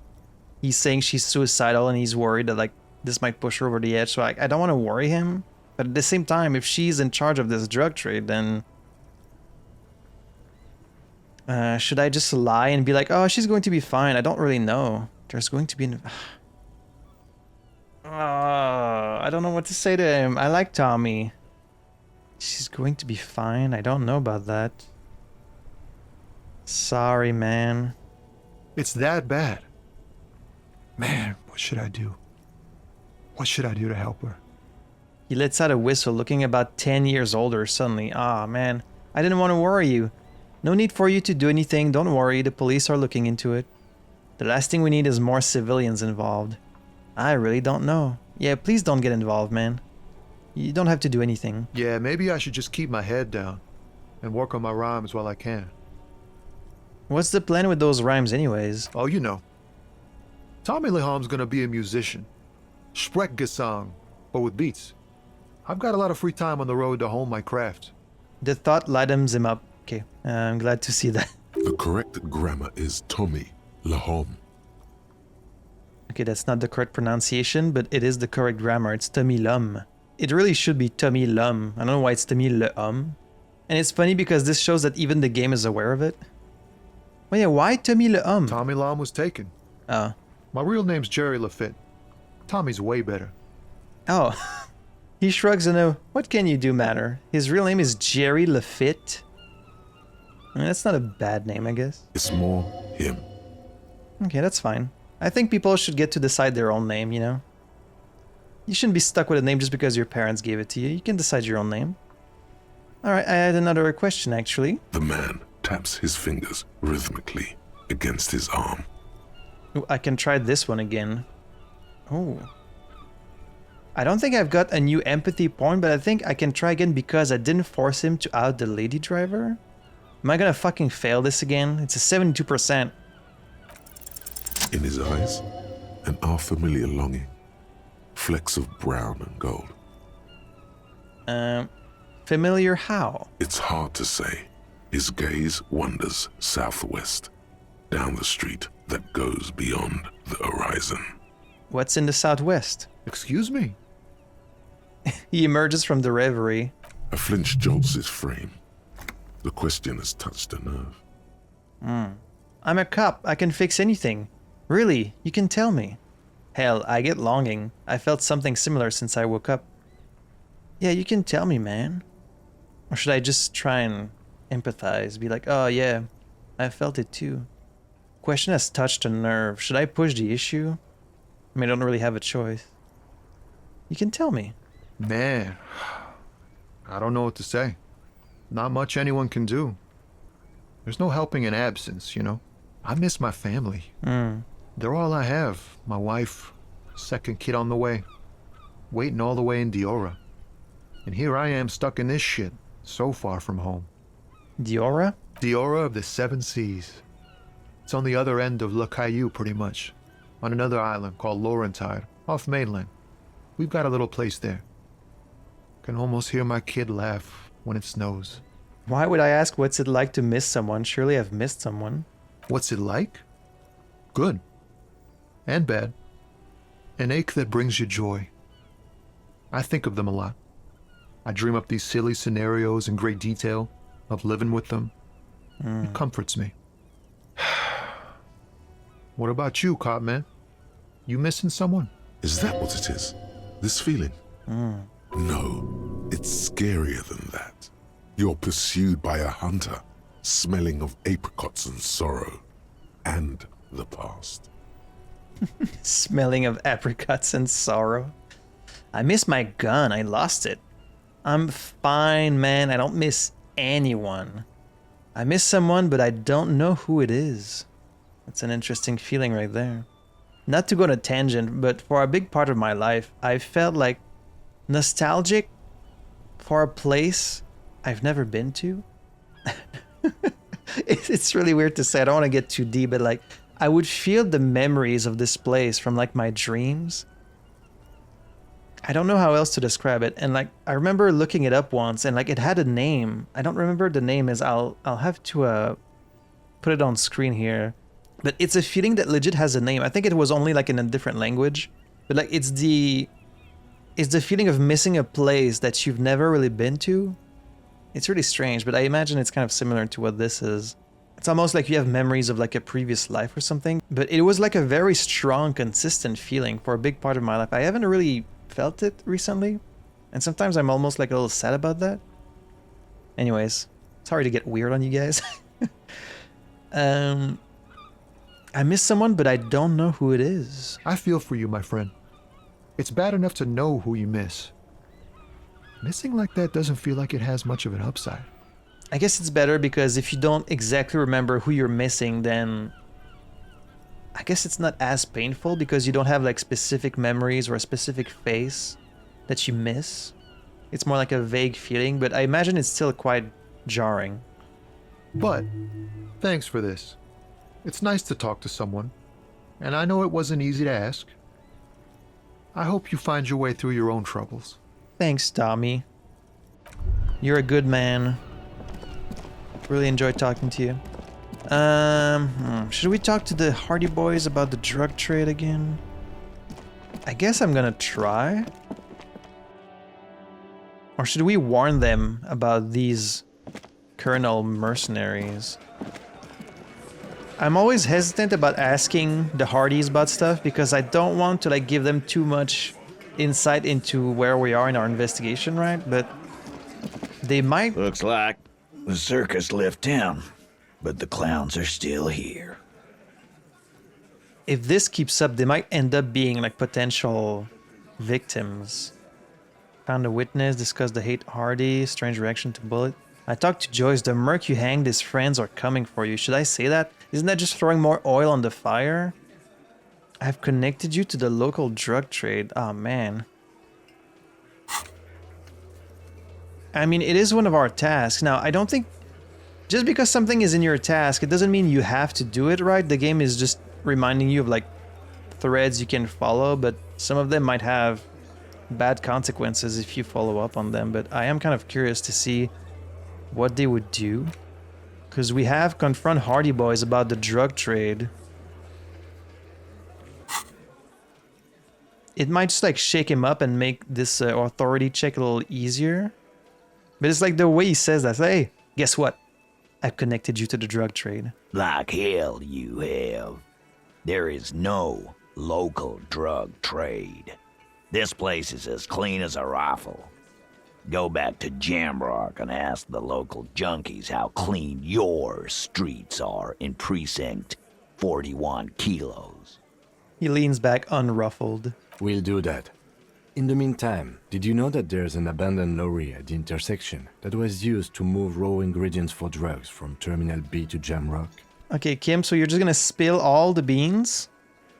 He's saying she's suicidal and he's worried that, like, this might push her over the edge. So I don't want to worry him. But at the same time, if she's in charge of this drug trade, then... should I just lie and be like, oh, she's going to be fine? I don't really know. There's going to be an... I don't know what to say to him. I like Tommy. She's going to be fine? I don't know about that. Sorry, man. It's that bad. Man, what should I do? What should I do to help her? He lets out a whistle, looking about 10 years older suddenly. Ah, man. I didn't want to worry you. No need for you to do anything. Don't worry. The police are looking into it. The last thing we need is more civilians involved. I really don't know. Yeah, please don't get involved, man. You don't have to do anything. Yeah, maybe I should just keep my head down and work on my rhymes while I can. What's the plan with those rhymes anyways? Oh, you know. Tommy Leham's gonna be a musician. Sprechgesang, but with beats. I've got a lot of free time on the road to hone my craft. The thought lightens him up. Okay, I'm glad to see that. The correct grammar is Tommy Lehom. Okay, that's not the correct pronunciation, but it is the correct grammar. It's Tommy Lum. It really should be Tommy Lum. I don't know why it's Tommy Lehom. And it's funny because this shows that even the game is aware of it. Oh yeah, why Tommy Lehom? Tommy Lam was taken. Oh. My real name's Jerry Lafitte. Tommy's way better. Oh. He shrugs and what can you do matter? His real name is Jerry Lafitte. I mean, that's not a bad name, I guess. It's more him. Okay, that's fine. I think people should get to decide their own name, you know? You shouldn't be stuck with a name just because your parents gave it to you. You can decide your own name. Alright, I had another question, actually. The man taps his fingers rhythmically against his arm. Ooh, I can try this one again. Oh. I don't think I've got a new empathy point, but I think I can try again because I didn't force him to out the lady driver. Am I gonna fucking fail this again? It's a 72%. In his eyes, an unfamiliar longing. Flecks of brown and gold. Familiar how? It's hard to say. His gaze wanders southwest, down the street that goes beyond the horizon. What's in the southwest? Excuse me? He emerges from the reverie. A flinch jolts his frame. The question has touched a nerve. I'm a cop. I can fix anything. Really, you can tell me. Hell, I get longing. I felt something similar since I woke up. Yeah, you can tell me, man. Or should I just try and empathize? Be like, oh yeah, I felt it too. Question has touched a nerve. Should I push the issue? I mean, I don't really have a choice. You can tell me. Man, I don't know what to say. Not much anyone can do. There's no helping in absence, you know? I miss my family. They're all I have. My wife, second kid on the way, waiting all the way in Diora. And here I am stuck in this shit, so far from home. Diora? Diora of the Seven Seas. It's on the other end of Lukael, pretty much. On another island called Laurentide, off mainland. We've got a little place there. Can almost hear my kid laugh when it snows. Why would I ask what's it like to miss someone? Surely I've missed someone. What's it like? Good. And bad. An ache that brings you joy. I think of them a lot. I dream up these silly scenarios in great detail of living with them. It comforts me. What about you, cop man? You missing someone? Is that what it is? This feeling? No, it's scarier than that. You're pursued by a hunter, smelling of apricots and sorrow, and the past. Smelling of apricots and sorrow. I miss my gun. I lost it. I'm fine, man. I don't miss anyone. I miss someone, but I don't know who it is. That's an interesting feeling right there. Not to go on a tangent, but for a big part of my life, I felt like nostalgic for a place I've never been to. It's really weird to say. I don't want to get too deep, but like I would feel the memories of this place from like my dreams. I don't know how else to describe it. And like I remember looking it up once and like it had a name. I don't remember what the name is. I'll have to put it on screen here. But it's a feeling that legit has a name. I think it was only like in a different language. But like it's the feeling of missing a place that you've never really been to. It's really strange, but I imagine it's kind of similar to what this is. It's almost like you have memories of like a previous life or something. But it was like a very strong, consistent feeling for a big part of my life. I haven't really felt it recently. And sometimes I'm almost like a little sad about that. Anyways, sorry to get weird on you guys. I miss someone, but I don't know who it is. I feel for you, my friend. It's bad enough to know who you miss. Missing like that doesn't feel like it has much of an upside. I guess it's better because if you don't exactly remember who you're missing, then I guess it's not as painful because you don't have like specific memories or a specific face that you miss. It's more like a vague feeling, but I imagine it's still quite jarring. But thanks for this. It's nice to talk to someone, and I know it wasn't easy to ask. I hope you find your way through your own troubles. Thanks, Tommy. You're a good man. Really enjoyed talking to you. Should we talk to the Hardy Boyz about the drug trade again? I guess I'm gonna try. Or should we warn them about these Colonel mercenaries? I'm always hesitant about asking the Hardys about stuff because I don't want to like give them too much insight into where we are in our investigation, right? But they might... Looks like the circus left town, but the clowns are still here. If this keeps up, they might end up being like potential victims. Found a witness, discussed the hate Hardy, strange reaction to bullet. I talked to Joyce, the merc you hanged, his friends are coming for you. Should I say that? Isn't that just throwing more oil on the fire? I've connected you to the local drug trade. Oh, man. I mean, it is one of our tasks. Now, I don't think... Just because something is in your task, it doesn't mean you have to do it, right? The game is just reminding you of, like, threads you can follow, but some of them might have bad consequences if you follow up on them. But I am kind of curious to see what they would do. Because we have confront Hardy Boyz about the drug trade. It might just like shake him up and make this authority check a little easier. But it's like the way he says that. Hey, guess what? I've connected you to the drug trade. Like hell you have. There is no local drug trade. This place is as clean as a rifle. Go back to Jamrock and ask the local junkies how clean your streets are in Precinct 41 Kilos. He leans back unruffled. We'll do that. In the meantime, did you know that there's an abandoned lorry at the intersection that was used to move raw ingredients for drugs from Terminal B to Jamrock? Okay, Kim, so you're just gonna spill all the beans?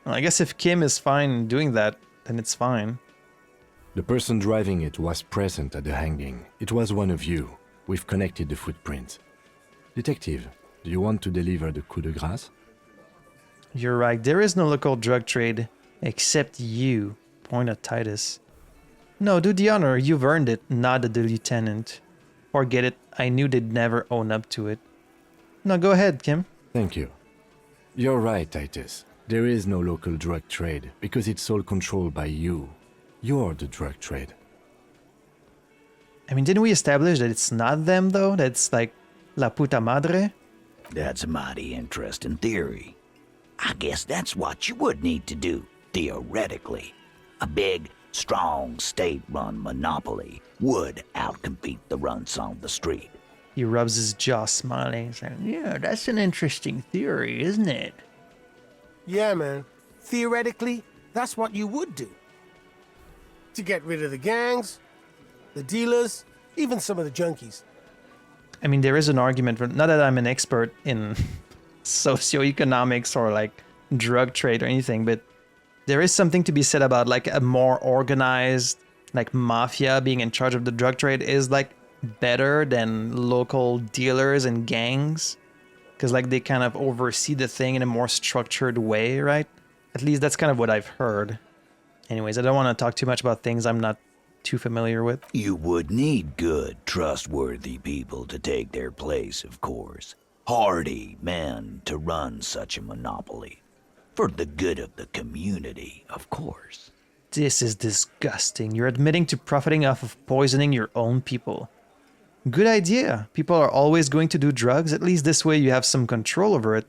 Well, I guess if Kim is fine doing that, then it's fine. The person driving it was present at the hanging. It was one of you. We've connected the footprints. Detective, do you want to deliver the coup de grâce? You're right, there is no local drug trade except you. Point at Titus. No, do the honor, you've earned it, nodded the lieutenant. Forget it, I knew they'd never own up to it. No, go ahead, Kim. Thank you. You're right, Titus. There is no local drug trade because it's all controlled by you. You're the drug trade. I mean, didn't we establish that it's not them, though? That's like La Puta Madre? That's a mighty interesting theory. I guess that's what you would need to do, theoretically. A big, strong, state-run monopoly would outcompete the runts on the street. He rubs his jaw, smiling. He's like, yeah, that's an interesting theory, isn't it? Yeah, man. Theoretically, that's what you would do. To get rid of the gangs, the dealers, even some of the junkies. I mean, there is an argument for, not that I'm an expert in socioeconomics or like drug trade or anything, but there is something to be said about like a more organized, like mafia being in charge of the drug trade is like better than local dealers and gangs. Because like they kind of oversee the thing in a more structured way, right? At least that's kind of what I've heard. Anyways, I don't want to talk too much about things I'm not too familiar with. You would need good, trustworthy people to take their place, of course. Hardy men to run such a monopoly. For the good of the community, of course. This is disgusting. You're admitting to profiting off of poisoning your own people. Good idea. People are always going to do drugs. At least this way you have some control over it.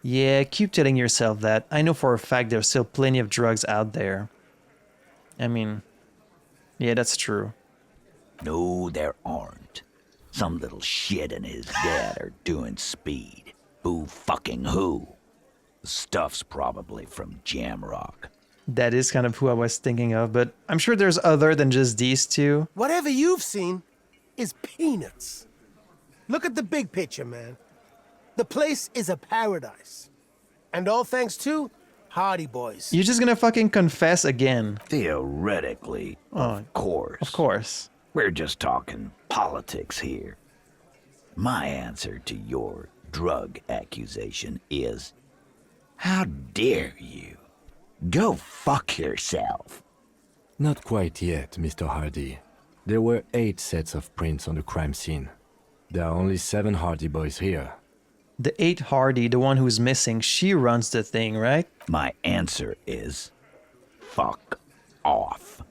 Yeah, keep telling yourself that. I know for a fact there's still plenty of drugs out there. I mean, yeah, that's true. No, there aren't. Some little shit and his dad are doing speed. Who fucking who? The stuff's probably from Jamrock. That is kind of who I was thinking of, but I'm sure there's other than just these two. Whatever you've seen is peanuts. Look at the big picture, man. The place is a paradise. And all thanks to Hardy Boyz. You're just gonna fucking confess again. Theoretically, of course. Of course. We're just talking politics here. My answer to your drug accusation is, how dare you? Go fuck yourself. Not quite yet, Mr. Hardy. There were 8 sets of prints on the crime scene. There are only 7 Hardy Boyz here. The 8 Hardy, the one who's missing, she runs the thing, right? My answer is, fuck off.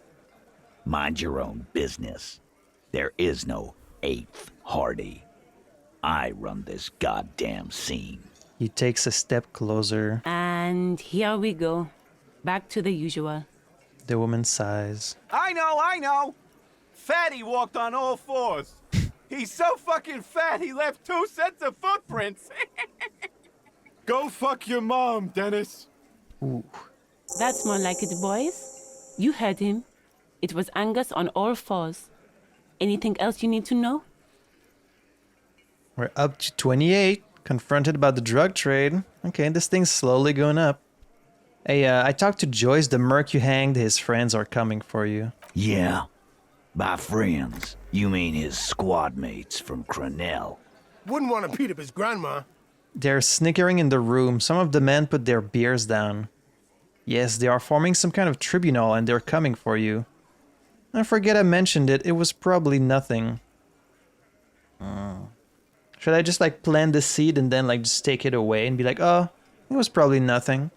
Mind your own business. There is no 8th Hardy. I run this goddamn scene. He takes a step closer. And here we go. Back to the usual. The woman sighs. I know. Fatty walked on all 4s. He's so fucking fat, he left 2 sets of footprints. Go fuck your mom, Dennis. Ooh. That's more like it, boys. You heard him. It was Angus on all 4s. Anything else you need to know? We're up to 28. Confronted about the drug trade. Okay, this thing's slowly going up. Hey, I talked to Joyce. The merc you hanged, his friends are coming for you. Yeah. By friends, you mean his squad mates from Crenell. Wouldn't want to beat up his grandma. They're snickering in the room. Some of the men put their beers down. Yes, they are forming some kind of tribunal and they're coming for you. I forget I mentioned it. It was probably nothing. Should I just like plant the seed and then like just take it away and be like, oh, it was probably nothing?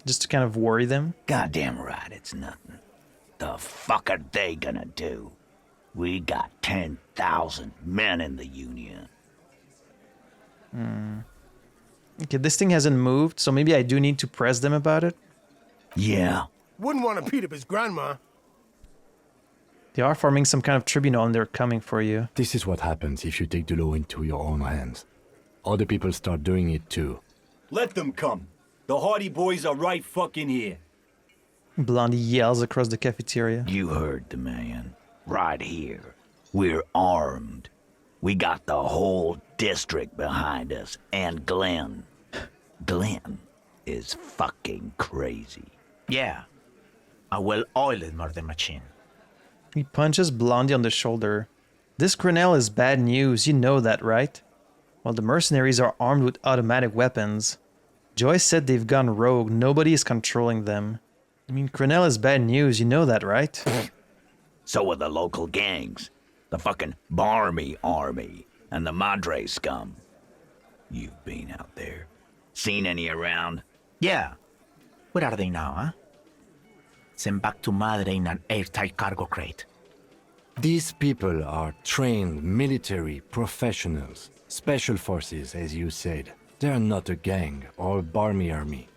Just to kind of worry them? Goddamn right, it's nothing. The fuck are they gonna do? We got 10,000 men in the Union. Okay, this thing hasn't moved, so maybe I do need to press them about it. Yeah. Wouldn't want to beat up his grandma. They are forming some kind of tribunal and they're coming for you. This is what happens if you take the law into your own hands. Other people start doing it too. Let them come. The Hardy Boyz are right fucking here. Blondie yells across the cafeteria. You heard the man. Right here. We're armed. We got the whole district behind us. And Glenn. Glenn is fucking crazy. Yeah. A well-oiled murder machine. He punches Blondie on the shoulder. This Crenell is bad news, you know that, right? While the mercenaries are armed with automatic weapons. Joyce said they've gone rogue, nobody is controlling them. I mean, Crenell is bad news, you know that, right? So are the local gangs. The fucking Barmy Army and the Madre scum. You've been out there. Seen any around? Yeah. Where are they now, huh? Sent back to Madre in an airtight cargo crate. These people are trained military professionals, special forces, as you said. They're not a gang or Barmy army.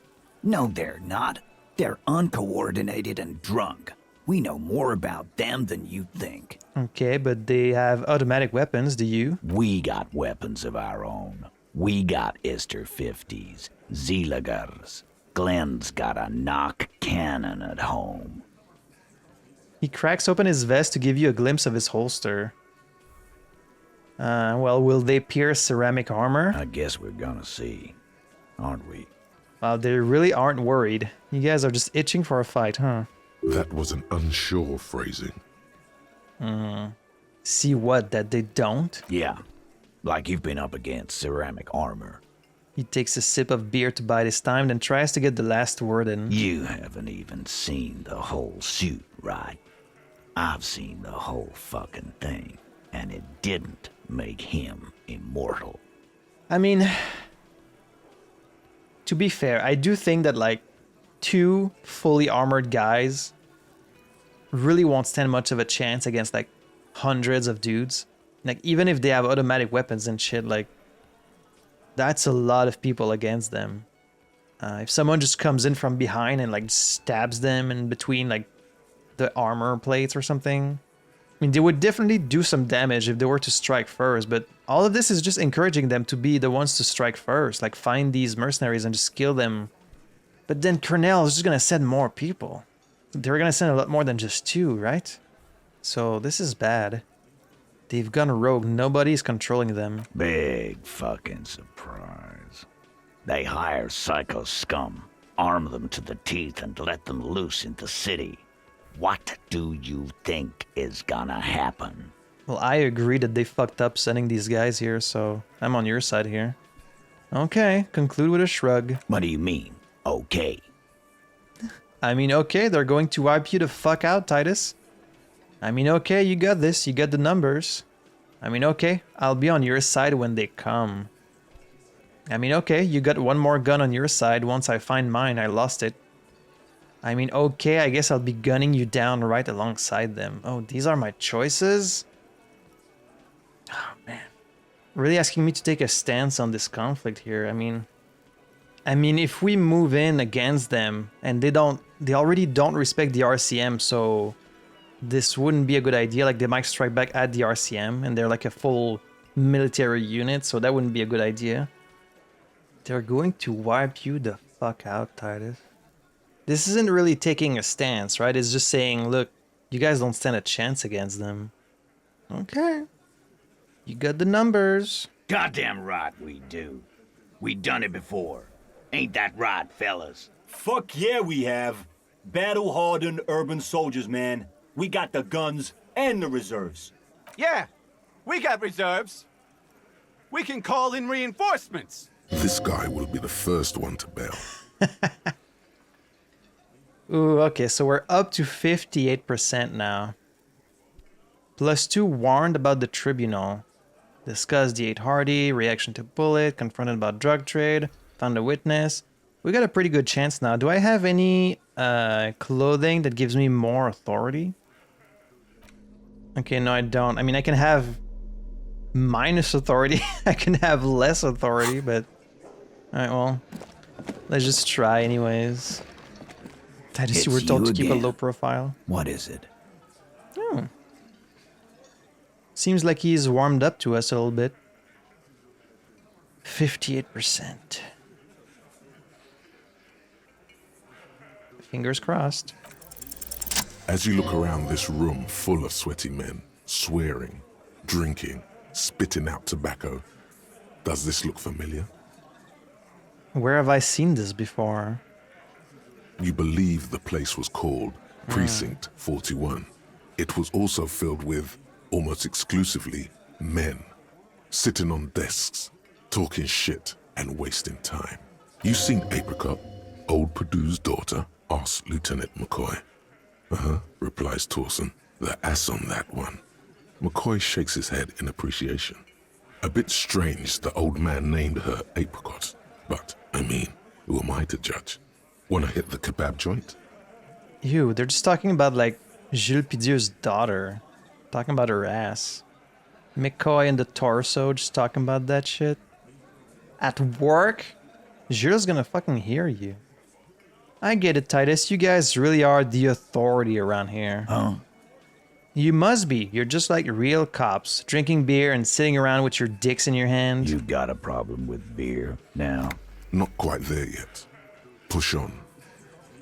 No, they're not. They're uncoordinated and drunk. We know more about them than you think. Okay, but they have automatic weapons, do you? We got weapons of our own. We got Ister 50s, Zeelagers. Glenn's got a knock cannon at home. He cracks open his vest to give you a glimpse of his holster. Well, will they pierce ceramic armor? I guess we're gonna see, aren't we? Well, they really aren't worried. You guys are just itching for a fight, huh? That was an unsure phrasing. See what, that they don't? Yeah, like you've been up against ceramic armor. He takes a sip of beer to bide his time, then tries to get the last word in. You haven't even seen the whole suit, right? I've seen the whole fucking thing, and it didn't make him immortal. I mean, to be fair, I do think that, like, 2 fully armored guys really won't stand much of a chance against, like, hundreds of dudes. Like, even if they have automatic weapons and shit, like, that's a lot of people against them. If someone just comes in from behind and, like, stabs them in between, like, the armor plates or something, I mean, they would definitely do some damage if they were to strike first, but all of this is just encouraging them to be the ones to strike first, like, find these mercenaries and just kill them. But then Cornell is just gonna send more people. They're gonna send a lot more than just 2, right? So this is bad. They've gone rogue. Nobody's controlling them. Big fucking surprise. They hire psycho scum, arm them to the teeth, and let them loose in the city. What do you think is gonna happen? Well, I agree that they fucked up sending these guys here, so I'm on your side here. Okay, conclude with a shrug. What do you mean, okay? I mean, okay, they're going to wipe you the fuck out, Titus. I mean, okay, you got this, you got the numbers. I mean, okay, I'll be on your side when they come. I mean, okay, you got one more gun on your side. Once I find mine, I lost it. I mean, okay, I guess I'll be gunning you down right alongside them. Oh, these are my choices? Oh, man. Really asking me to take a stance on this conflict here. I mean, if we move in against them and they already don't respect the RCM, so this wouldn't be a good idea. Like, they might strike back at the RCM and they're like a full military unit, so that wouldn't be a good idea. They're going to wipe you the fuck out, Titus. This isn't really taking a stance, right? It's just saying, look, you guys don't stand a chance against them. Okay. You got the numbers. Goddamn right we do. We done it before. Ain't that right, fellas? Fuck yeah, we have. Battle-hardened urban soldiers, man. We got the guns and the reserves. Yeah, we got reserves. We can call in reinforcements. This guy will be the first one to bail. Ooh, okay, so we're up to 58% now. +2 warned about the tribunal. Discussed the 8 Hardy, reaction to bullet, confronted about drug trade, found a witness. We got a pretty good chance now. Do I have any clothing that gives me more authority? Okay, no, I don't. I mean, I can have minus authority. I can have less authority, but... Alright, well, let's just try anyways. Titus, you were told to keep a low profile. What is it? Oh. Seems like he's warmed up to us a little bit. 58%. Fingers crossed. As you look around this room full of sweaty men, swearing, drinking, spitting out tobacco, does this look familiar? Where have I seen this before? You believe the place was called Precinct 41. It was also filled with, almost exclusively, men, sitting on desks, talking shit and wasting time. You seen Apricot, old Purdue's daughter? Asks Lieutenant McCoy. Replies Torson. The ass on that one. McCoy shakes his head in appreciation. A bit strange the old man named her Apricot, but, I mean, who am I to judge? Wanna hit the kebab joint? Ew, they're just talking about, like, Jules Pidieu's daughter. Talking about her ass. McCoy and the torso just talking about that shit. At work? Jules gonna fucking hear you. I get it, Titus. You guys really are the authority around here. Huh? You must be. You're just like real cops, drinking beer and sitting around with your dicks in your hand. You got a problem with beer now? Not quite there yet. Push on.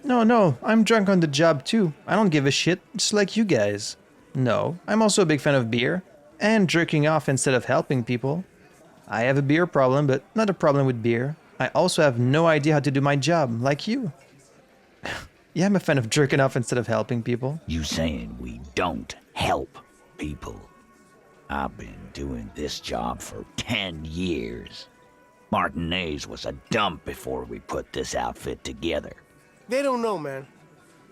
No, I'm drunk on the job too. I don't give a shit, just like you guys. No, I'm also a big fan of beer and jerking off instead of helping people. I have a beer problem, but not a problem with beer. I also have no idea how to do my job, like you. Yeah, I'm a fan of jerking off instead of helping people. You saying we don't help people? I've been doing this job for 10 years. Martinez was a dump before we put this outfit together. They don't know, man.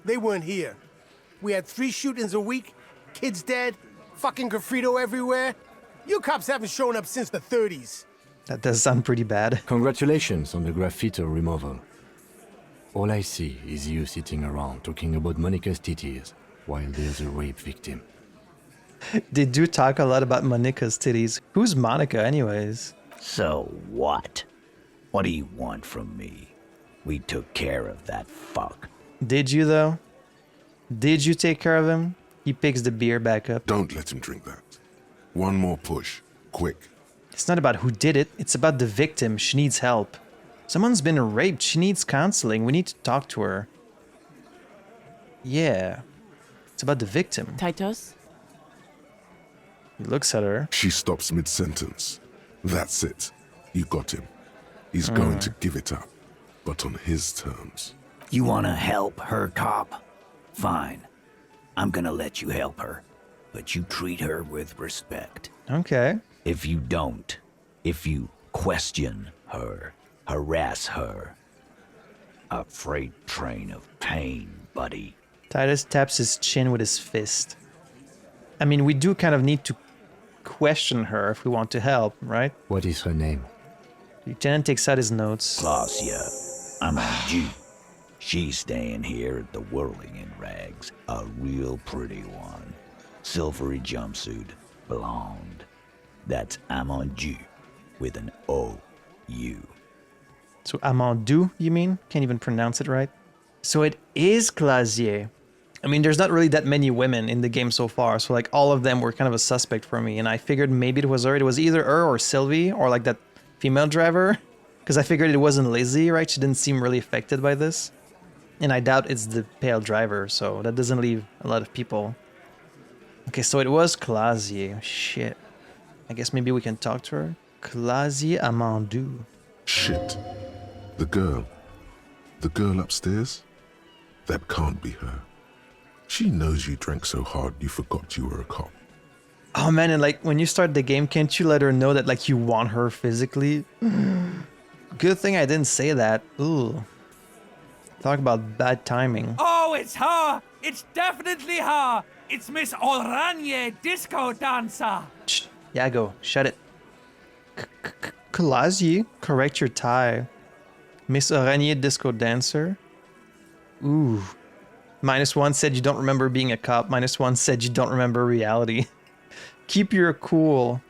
They weren't here. We had 3 shootings a week, kids dead, fucking graffito everywhere. You cops haven't shown up since the 30s. That does sound pretty bad. Congratulations on the graffito removal. All I see is you sitting around talking about Monica's titties while there's a rape victim. They do talk a lot about Monica's titties. Who's Monica anyways? So what? What do you want from me? We took care of that fuck. Did you though? Did you take care of him? He picks the beer back up. Don't let him drink that. One more push. Quick. It's not about who did it. It's about the victim. She needs help. Someone's been raped. She needs counseling. We need to talk to her. Yeah. It's about the victim. Titus? He looks at her. She stops mid-sentence. That's it. You got him. He's going to give it up, but on his terms. You wanna help her, cop? Fine. I'm gonna let you help her, but you treat her with respect. Okay. If you don't, if you question her, harass her, a freight train of pain, buddy. Titus taps his chin with his fist. I mean, we do kind of need to question her if we want to help, right? What is her name? Lieutenant takes out his notes. Claudia, I'm on G. She's staying here at the Whirling in Rags, a real pretty one. Silvery jumpsuit, blonde. That's Amondu with an O-U. So Amandu, you mean? Can't even pronounce it right. So it is Clausier. I mean, there's not really that many women in the game so far, so like all of them were kind of a suspect for me, and I figured maybe it was her. It was either her or Sylvie, or like that female driver, because I figured it wasn't Lizzie, right? She didn't seem really affected by this. And I doubt it's the pale driver, so that doesn't leave a lot of people. Okay, so it was Clausier. Shit. I guess maybe we can talk to her. Clausier Amandu. Shit. The girl. The girl upstairs? That can't be her. She knows you drank so hard you forgot you were a cop. Oh man, and like when you start the game, can't you let her know that like you want her physically? Good thing I didn't say that. Ooh. Talk about bad timing. Oh, it's her! It's definitely her! It's Miss Oranje, disco dancer! Shh, Yago, shut it. Clausier, correct your tie. Miss Oranje, disco dancer. Ooh. -1 said you don't remember being a cop. -1 said you don't remember reality. Keep your cool.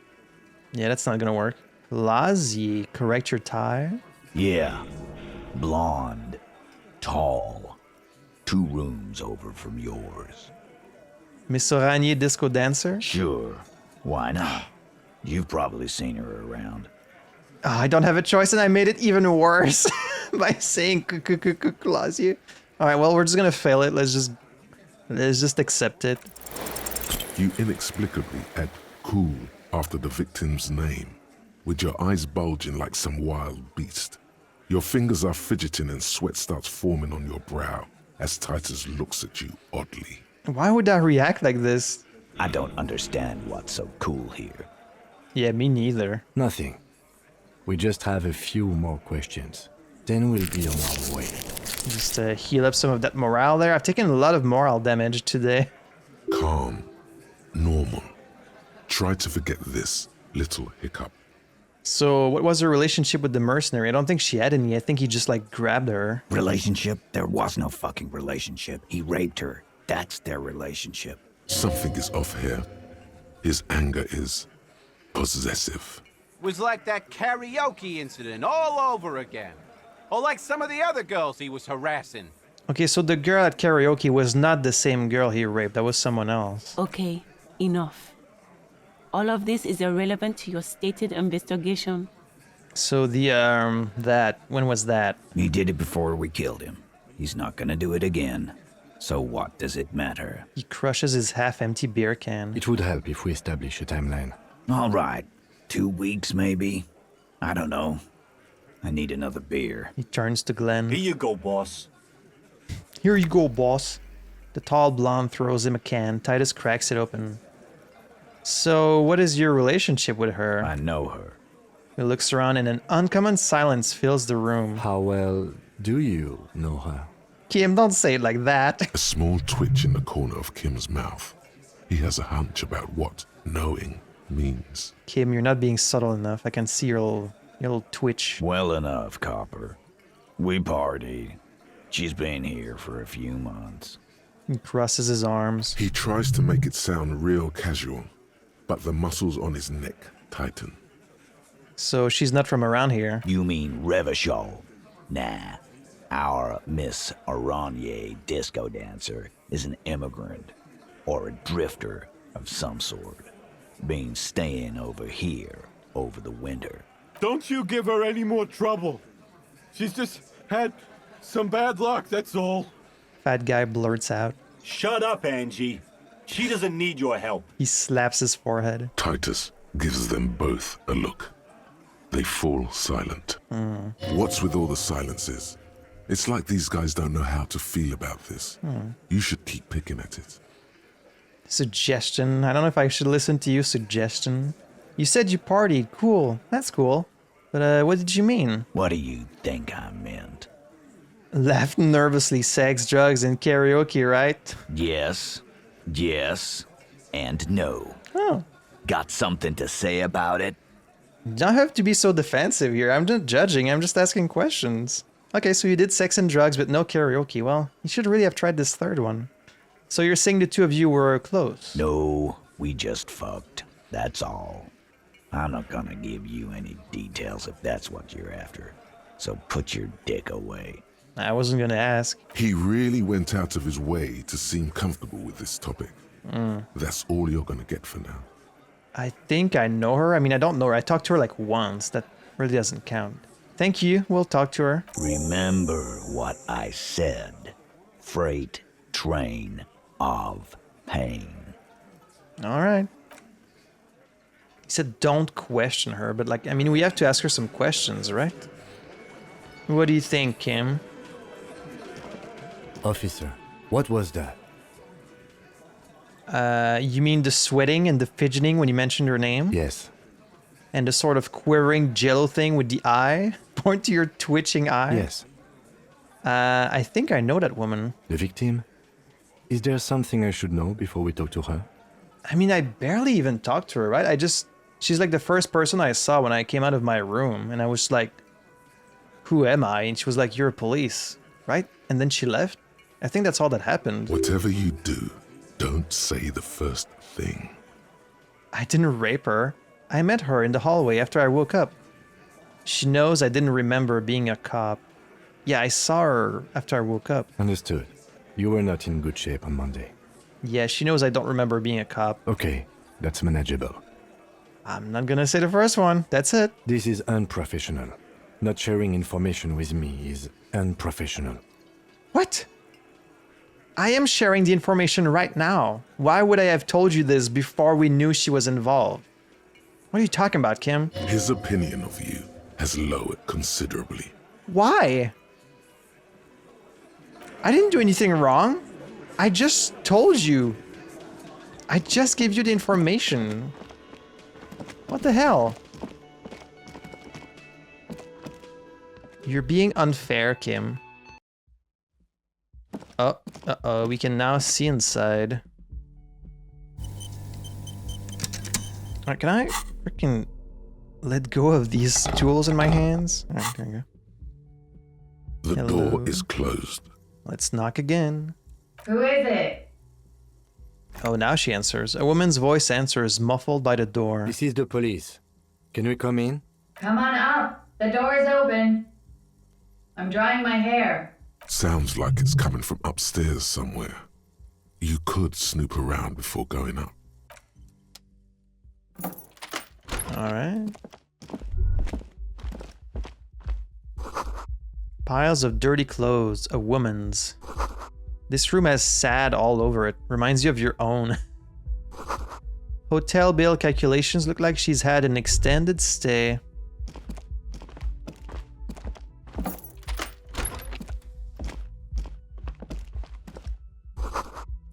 Yeah, that's not gonna work. Clausier, correct your tie. Yeah. Blonde. Tall. 2 rooms over from yours. Miss Oranje, disco dancer? Sure. Why not? You've probably seen her around. Oh, I don't have a choice, and I made it even worse by saying Clausier. All right, well, we're just gonna fail it. Let's just accept it. You inexplicably add cool after the victim's name, with your eyes bulging like some wild beast. Your fingers are fidgeting and sweat starts forming on your brow as Titus looks at you oddly. Why would I react like this? I don't understand what's so cool here. Yeah, me neither. Nothing. We just have a few more questions. Then we'll be on our way. Just heal up some of that morale there. I've taken a lot of morale damage today. Calm. Normal. Try to forget this little hiccup. So, what was her relationship with the mercenary? I don't think she had any. I think he just, like, grabbed her. Relationship? There was no fucking relationship. He raped her. That's their relationship. Something is off here. His anger is possessive. Was like that karaoke incident all over again. Or like some of the other girls he was harassing. Okay, so the girl at karaoke was not the same girl he raped. That was someone else. Okay, enough. All of this is irrelevant to your stated investigation. So the, when was that? He did it before we killed him. He's not gonna do it again. So what does it matter? He crushes his half-empty beer can. It would help if we establish a timeline. All right. 2 weeks, maybe? I don't know. I need another beer. He turns to Glenn. Here you go, boss. Here you go, boss. The tall blonde throws him a can. Titus cracks it open. So, what is your relationship with her? I know her. He looks around and an uncommon silence fills the room. How well do you know her? Kim, don't say it like that. A small twitch in the corner of Kim's mouth. He has a hunch about what knowing means. Kim, you're not being subtle enough. I can see your little twitch. Well enough, Copper. We partied. She's been here for a few months. He crosses his arms. He tries to make it sound real casual, but the muscles on his neck tighten. So she's not from around here. You mean Revachol? Nah. Our Miss Aranye disco dancer is an immigrant or a drifter of some sort. Been staying over here over the winter. Don't you give her any more trouble. She's just had some bad luck, that's all. Fat guy blurts out. Shut up, Angie. She doesn't need your help. He slaps his forehead. Titus gives them both a look. They fall silent. What's with all the silences? It's like these guys don't know how to feel about this. You should keep picking at it. Suggestion. I don't know if I should listen to you. Suggestion. You said you partied. Cool. That's cool. But what did you mean? What do you think I meant? Laughed nervously. Sex, drugs, and karaoke, right? Yes. Yes. And no. Oh. Got something to say about it? You don't have to be so defensive here. I'm not judging. I'm just asking questions. Okay, so you did sex and drugs, but no karaoke. Well, you should really have tried this third one. So you're saying the two of you were close? No, we just fucked. That's all. I'm not gonna give you any details if that's what you're after. So put your dick away. I wasn't gonna ask. He really went out of his way to seem comfortable with this topic. That's all you're gonna get for now. I think I know her. I mean, I don't know her. I talked to her like once. That really doesn't count. Thank you. We'll talk to her. Remember what I said. Freight train of pain. All right. He said don't question her, but like, I mean, we have to ask her some questions, right? What do you think, Kim? Officer, what was that? You mean the sweating and the fidgeting when you mentioned her name? Yes. And the sort of quivering jello thing with the eye? Point to your twitching eye? Yes. I think I know that woman. The victim? Is there something I should know before we talk to her? I mean, I barely even talked to her, right? She's like the first person I saw when I came out of my room, and I was like, who am I? And she was like, you're police, right? And then she left. I think that's all that happened. Whatever you do, don't say the first thing. I didn't rape her. I met her in the hallway after I woke up. She knows I didn't remember being a cop. Yeah, I saw her after I woke up. Understood. You were not in good shape on Monday. Yeah, she knows I don't remember being a cop. Okay, that's manageable. I'm not gonna say the first one. That's it. This is unprofessional. Not sharing information with me is unprofessional. What? I am sharing the information right now. Why would I have told you this before we knew she was involved? What are you talking about, Kim? His opinion of you has lowered considerably. Why? I didn't do anything wrong. I just told you. I just gave you the information. What the hell? You're being unfair, Kim. Oh, uh-oh, we can now see inside. Alright, can I freaking let go of these tools in my hands? Alright, there we go. The Hello. door is closed. Let's knock again. Who is it? Oh, now she answers. A woman's voice answers, muffled by the door. This is the police. Can we come in? Come on up. The door is open. I'm drying my hair. Sounds like it's coming from upstairs somewhere. You could snoop around before going up. Alright. Piles of dirty clothes, a woman's. This room has sad all over it. Reminds you of your own. Hotel bill calculations look like she's had an extended stay.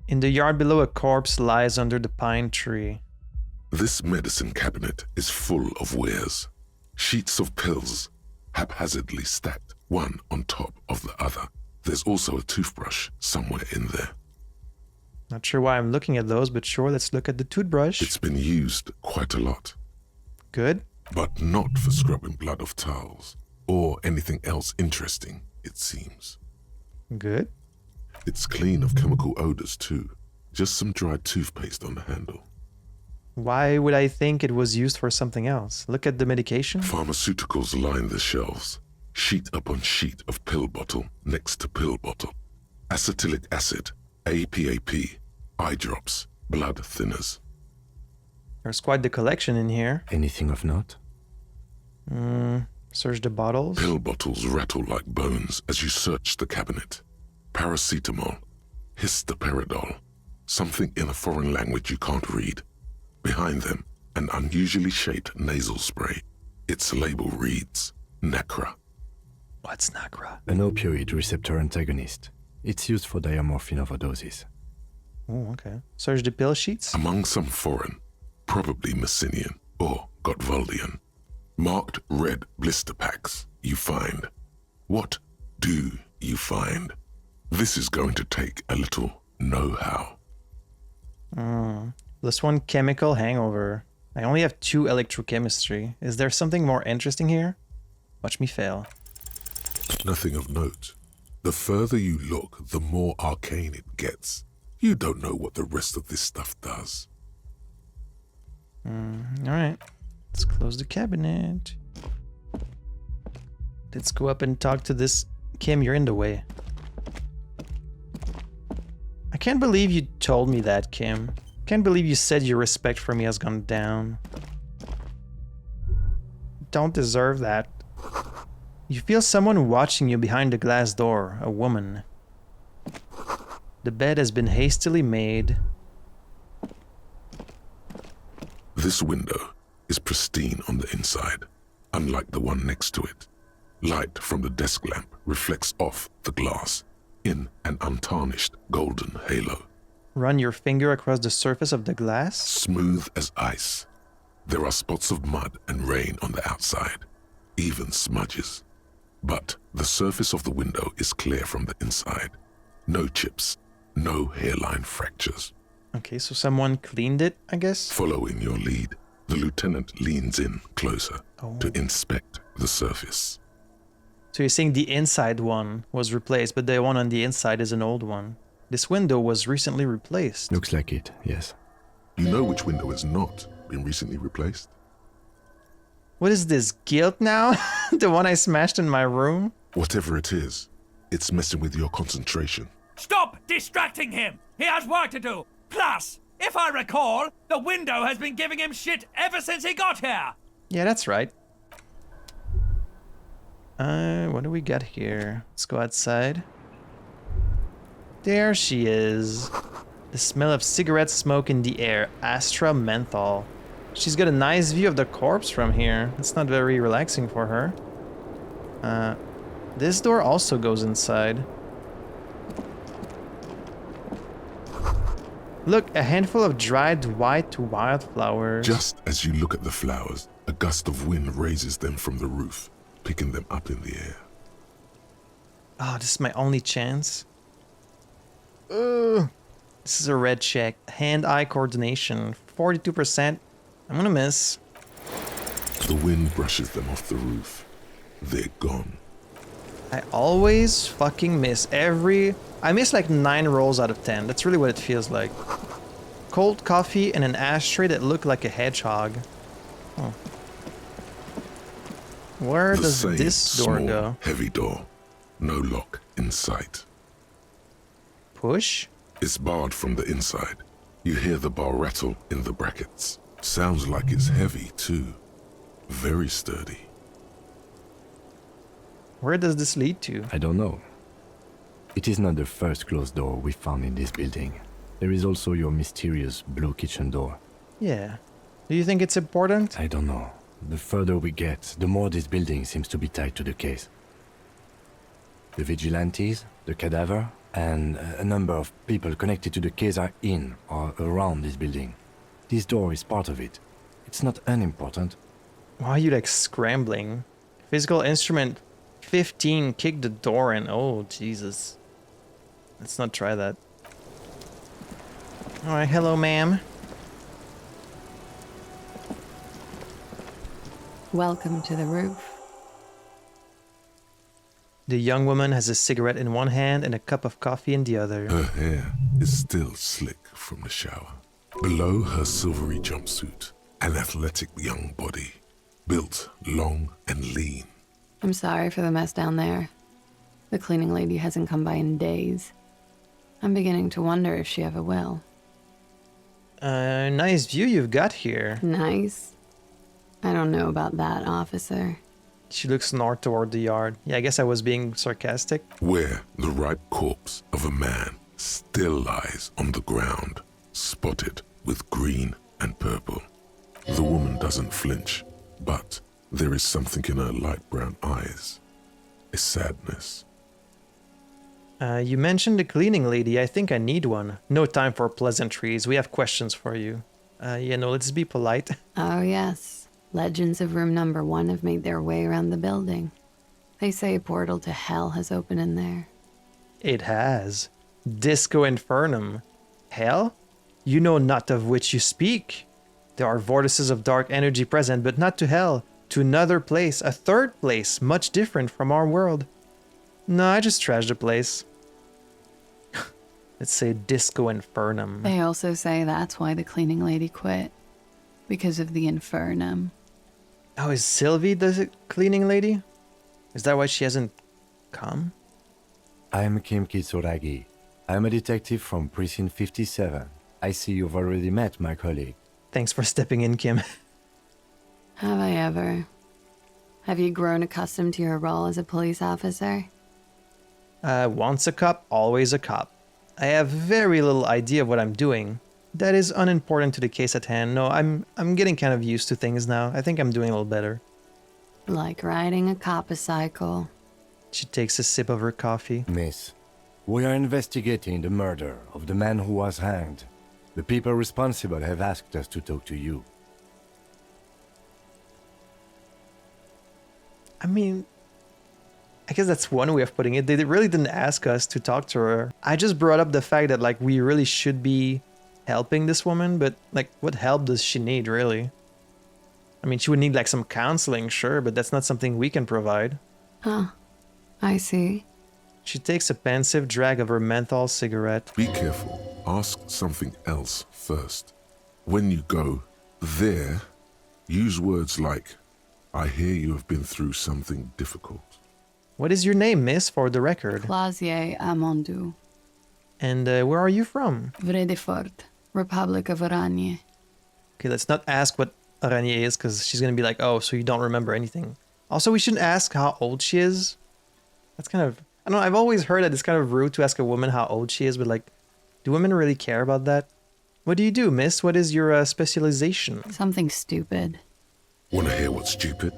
In the yard below, a corpse lies under the pine tree. This medicine cabinet is full of wares. Sheets of pills, haphazardly stacked, one on top of the other. There's also a toothbrush somewhere in there. Not sure why I'm looking at those, but sure, let's look at the toothbrush. It's been used quite a lot. Good. But not for scrubbing blood off towels, or anything else interesting, it seems. Good. It's clean of chemical odors too. Just some dried toothpaste on the handle. Why would I think it was used for something else? Look at the medication. Pharmaceuticals line the shelves. Sheet upon sheet of pill bottle next to pill bottle. Acetylic acid, APAP, eye drops, blood thinners. There's quite the collection in here. Anything of note? Search the bottles. Pill bottles rattle like bones as you search the cabinet. Paracetamol, histoparidol, something in a foreign language you can't read. Behind them, an unusually shaped nasal spray. Its label reads, Nacra. What's Nacra? An opioid receptor antagonist. It's used for diamorphine overdoses. Oh, okay. Search the pill sheets. Among some foreign, probably Messinian or Gottwaldian, marked red blister packs you find. What do you find? This is going to take a little know-how. Plus one chemical hangover. I only have 2 electrochemistry. Is there something more interesting here? Watch me fail. Nothing of note. The further you look, the more arcane it gets. You don't know what the rest of this stuff does. Alright. Let's close the cabinet. Let's go up and talk to this... Kim, you're in the way. I can't believe you told me that, Kim. Can't believe you said your respect for me has gone down. Don't deserve that. You feel someone watching you behind the glass door, a woman. The bed has been hastily made. This window is pristine on the inside, unlike the one next to it. Light from the desk lamp reflects off the glass in an untarnished golden halo. Run your finger across the surface of the glass? Smooth as ice. There are spots of mud and rain on the outside, even smudges. But the surface of the window is clear from the inside. No chips, no hairline fractures. Okay, so someone cleaned it, I guess? Following your lead, the lieutenant leans in closer to inspect the surface. So you're saying the inside one was replaced, but the one on the inside is an old one. This window was recently replaced. Looks like it, yes. You know which window has not been recently replaced? What is this, guilt now? The one I smashed in my room? Whatever it is, it's messing with your concentration. Stop distracting him! He has work to do! Plus, if I recall, the window has been giving him shit ever since he got here! Yeah, that's right. What do we got here? Let's go outside. There she is. The smell of cigarette smoke in the air. Astra menthol. She's got a nice view of the corpse from here. It's not very relaxing for her. This door also goes inside. Look, a handful of dried white wildflowers. Just as you look at the flowers, a gust of wind raises them from the roof, picking them up in the air. Oh, this is my only chance. Ugh. This is a red check. Hand-eye coordination. 42%. I'm gonna miss. The wind brushes them off the roof. They're gone. I always fucking miss I miss like 9 rolls out of 10. That's really what it feels like. Cold coffee and an ashtray that looked like a hedgehog. Oh. Where does this door go? Heavy door. No lock in sight. Push? It's barred from the inside. You hear the bar rattle in the brackets. Sounds like it's heavy, too. Very sturdy. Where does this lead to? I don't know. It is not the first closed door we found in this building. There is also your mysterious blue kitchen door. Yeah. Do you think it's important? I don't know. The further we get, the more this building seems to be tied to the case. The vigilantes, the cadaver, and a number of people connected to the case are in or around this building. This door is part of it. It's not unimportant. Why are you like scrambling? Physical instrument 15, kick the door in. Oh, Jesus. Let's not try that. Alright, hello, ma'am. Welcome to the roof. The young woman has a cigarette in one hand and a cup of coffee in the other. Her hair is still slick from the shower. Below her silvery jumpsuit, an athletic young body, built long and lean. I'm sorry for the mess down there. The cleaning lady hasn't come by in days. I'm beginning to wonder if she ever will. Nice view you've got here. Nice? I don't know about that, officer. She looks north toward the yard. Yeah, I guess I was being sarcastic. Where the ripe corpse of a man still lies on the ground, spotted with green and purple. The woman doesn't flinch, but there is something in her light brown eyes. A sadness. You mentioned the cleaning lady. I think I need one. No time for pleasantries. We have questions for you. Let's be polite. Oh, yes. Legends of room number 1 have made their way around the building. They say a portal to hell has opened in there. It has. Disco Infernum. Hell? You know not of which you speak. There are vortices of dark energy present, but not to hell. To another place, a third place, much different from our world. No, I just trashed the place. Let's say Disco Infernum. They also say that's why the cleaning lady quit. Because of the Infernum. Oh, is Sylvie the cleaning lady? Is that why she hasn't come? I'm Kim Kitsuragi. I'm a detective from Precinct 57. I see you've already met my colleague. Thanks for stepping in, Kim. Have I ever? Have you grown accustomed to your role as a police officer? Once a cop, always a cop. I have very little idea of what I'm doing. That is unimportant to the case at hand. No, I'm getting kind of used to things now. I think I'm doing a little better. Like riding a cop-a-cycle. She takes a sip of her coffee. Miss, we are investigating the murder of the man who was hanged. The people responsible have asked us to talk to you. I mean, I guess that's one way of putting it. They really didn't ask us to talk to her. I just brought up the fact that, like, we really should be helping this woman, but, like, what help does she need, really? I mean, she would need, like, some counseling, sure, but that's not something we can provide. Huh. I see. She takes a pensive drag of her menthol cigarette. Be careful. Ask something else first. When you go there, use words like, I hear you have been through something difficult. What is your name, miss, for the record? Clausier Amandou. And where are you from? Vredefort, Republic of Oranje. Okay, let's not ask what Oranje is, because she's going to be like, oh, so you don't remember anything. Also, we shouldn't ask how old she is. That's kind of... I don't know, I've always heard that it's kind of rude to ask a woman how old she is, but, like, do women really care about that? What do you do, miss? What is your specialization? Something stupid. Want to hear what's stupid?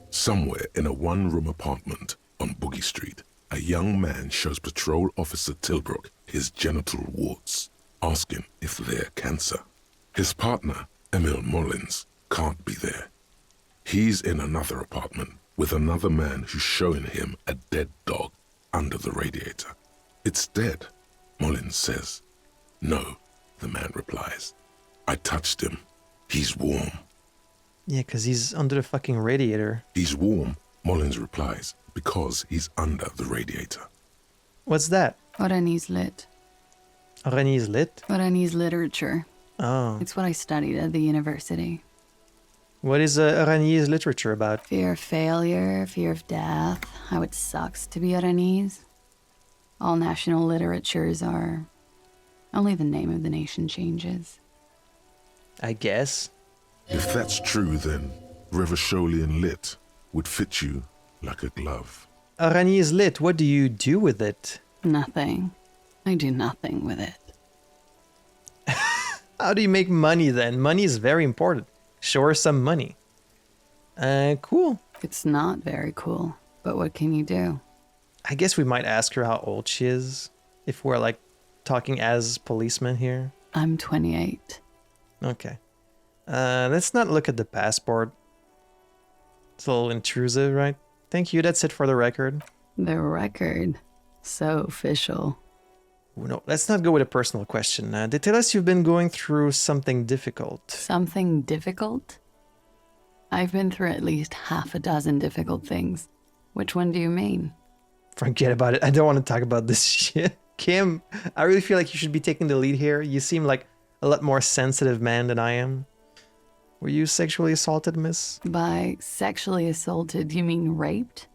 Somewhere in a one-room apartment on Boogie Street, a young man shows Patrol Officer Tilbrook his genital warts, asking if they're cancer. His partner, Emil Mullins, can't be there. He's in another apartment with another man who's showing him a dead dog under the radiator. It's dead, Mullins says. No, the man replies. I touched him. He's warm. Yeah, because he's under the fucking radiator. He's warm, Mullins replies, because he's under the radiator. What's that? Oranese lit. Oranese lit? Oranese literature. Oh. It's what I studied at the university. What is Aranier's literature about? Fear of failure, fear of death, how it sucks to be Aranese. All national literatures are. Only the name of the nation changes. I guess. If that's true, then Revacholian lit would fit you like a glove. Aranier's lit, what do you do with it? Nothing. I do nothing with it. How do you make money then? Money is very important. Show her some money. Cool. It's not very cool, but what can you do? I guess we might ask her how old she is, if we're like talking as policemen here. I'm 28. Okay. Let's not look at the passport. It's a little intrusive, right? Thank you, that's it for the record. The record? So official. No, let's not go with a personal question. They tell us you've been going through something difficult. Something difficult? I've been through at least half a dozen difficult things. Which one do you mean? Forget about it. I don't want to talk about this shit. Kim, I really feel like you should be taking the lead here. You seem like a lot more sensitive man than I am. Were you sexually assaulted, miss? By sexually assaulted, you mean raped?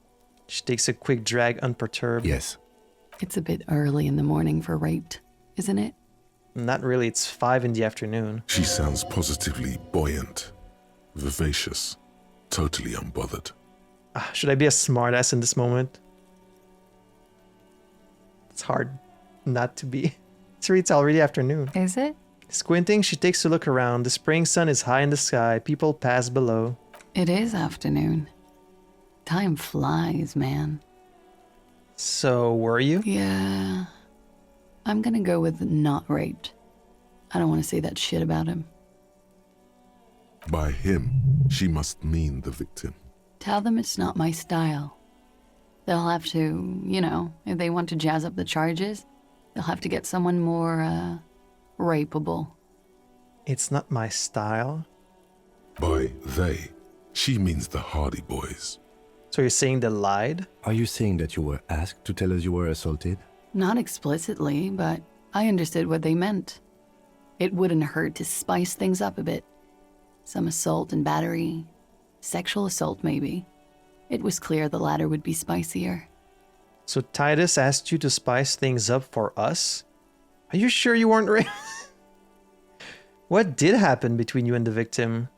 She takes a quick drag unperturbed. Yes. It's a bit early in the morning for raped, isn't it? Not really, it's 5 in the afternoon. She sounds positively buoyant, vivacious, totally unbothered. Should I be a smartass in this moment? It's hard not to be. It's already afternoon. Is it? Squinting, she takes a look around. The spring sun is high in the sky. People pass below. It is afternoon. Time flies, man. So, were you? Yeah. I'm gonna go with not raped. I don't want to say that shit about him. By him, she must mean the victim. Tell them it's not my style. They'll have to, you know, if they want to jazz up the charges, they'll have to get someone more, rapeable. It's not my style? By they, she means the Hardy Boyz. So you're saying they lied? Are you saying that you were asked to tell us you were assaulted? Not explicitly, but I understood what they meant. It wouldn't hurt to spice things up a bit. Some assault and battery. Sexual assault, maybe. It was clear the latter would be spicier. So Titus asked you to spice things up for us? Are you sure you weren't raped? What did happen between you and the victim?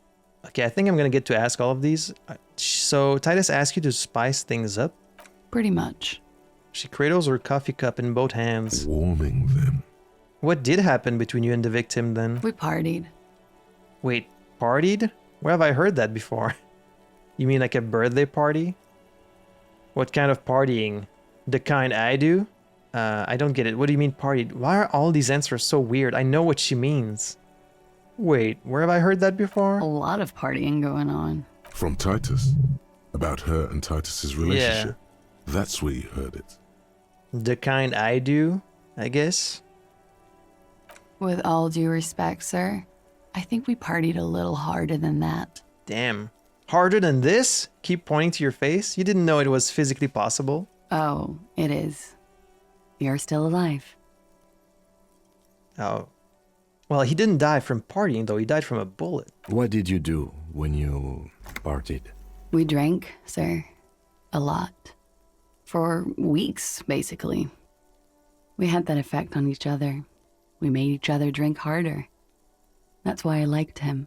Okay, I think I'm gonna get to ask all of these. So Titus asked you to spice things up? Pretty much. She cradles her coffee cup in both hands. Warming them. What did happen between you and the victim then? We partied. Wait, partied? Where have I heard that before? You mean like a birthday party? What kind of partying? The kind I do? I don't get it. What do you mean partied? Why are all these answers so weird? I know what she means. Wait, where have I heard that before? A lot of partying going on. From Titus. About her and Titus's relationship. Yeah. That's where you heard it. The kind I do, I guess? With all due respect, sir, I think we partied a little harder than that. Damn. Harder than this? Keep pointing to your face? You didn't know it was physically possible? Oh, it is. You're still alive. Oh. Well, he didn't die from partying, though. He died from a bullet. What did you do when you partied? We drank, sir. A lot. For weeks, basically. We had that effect on each other. We made each other drink harder. That's why I liked him.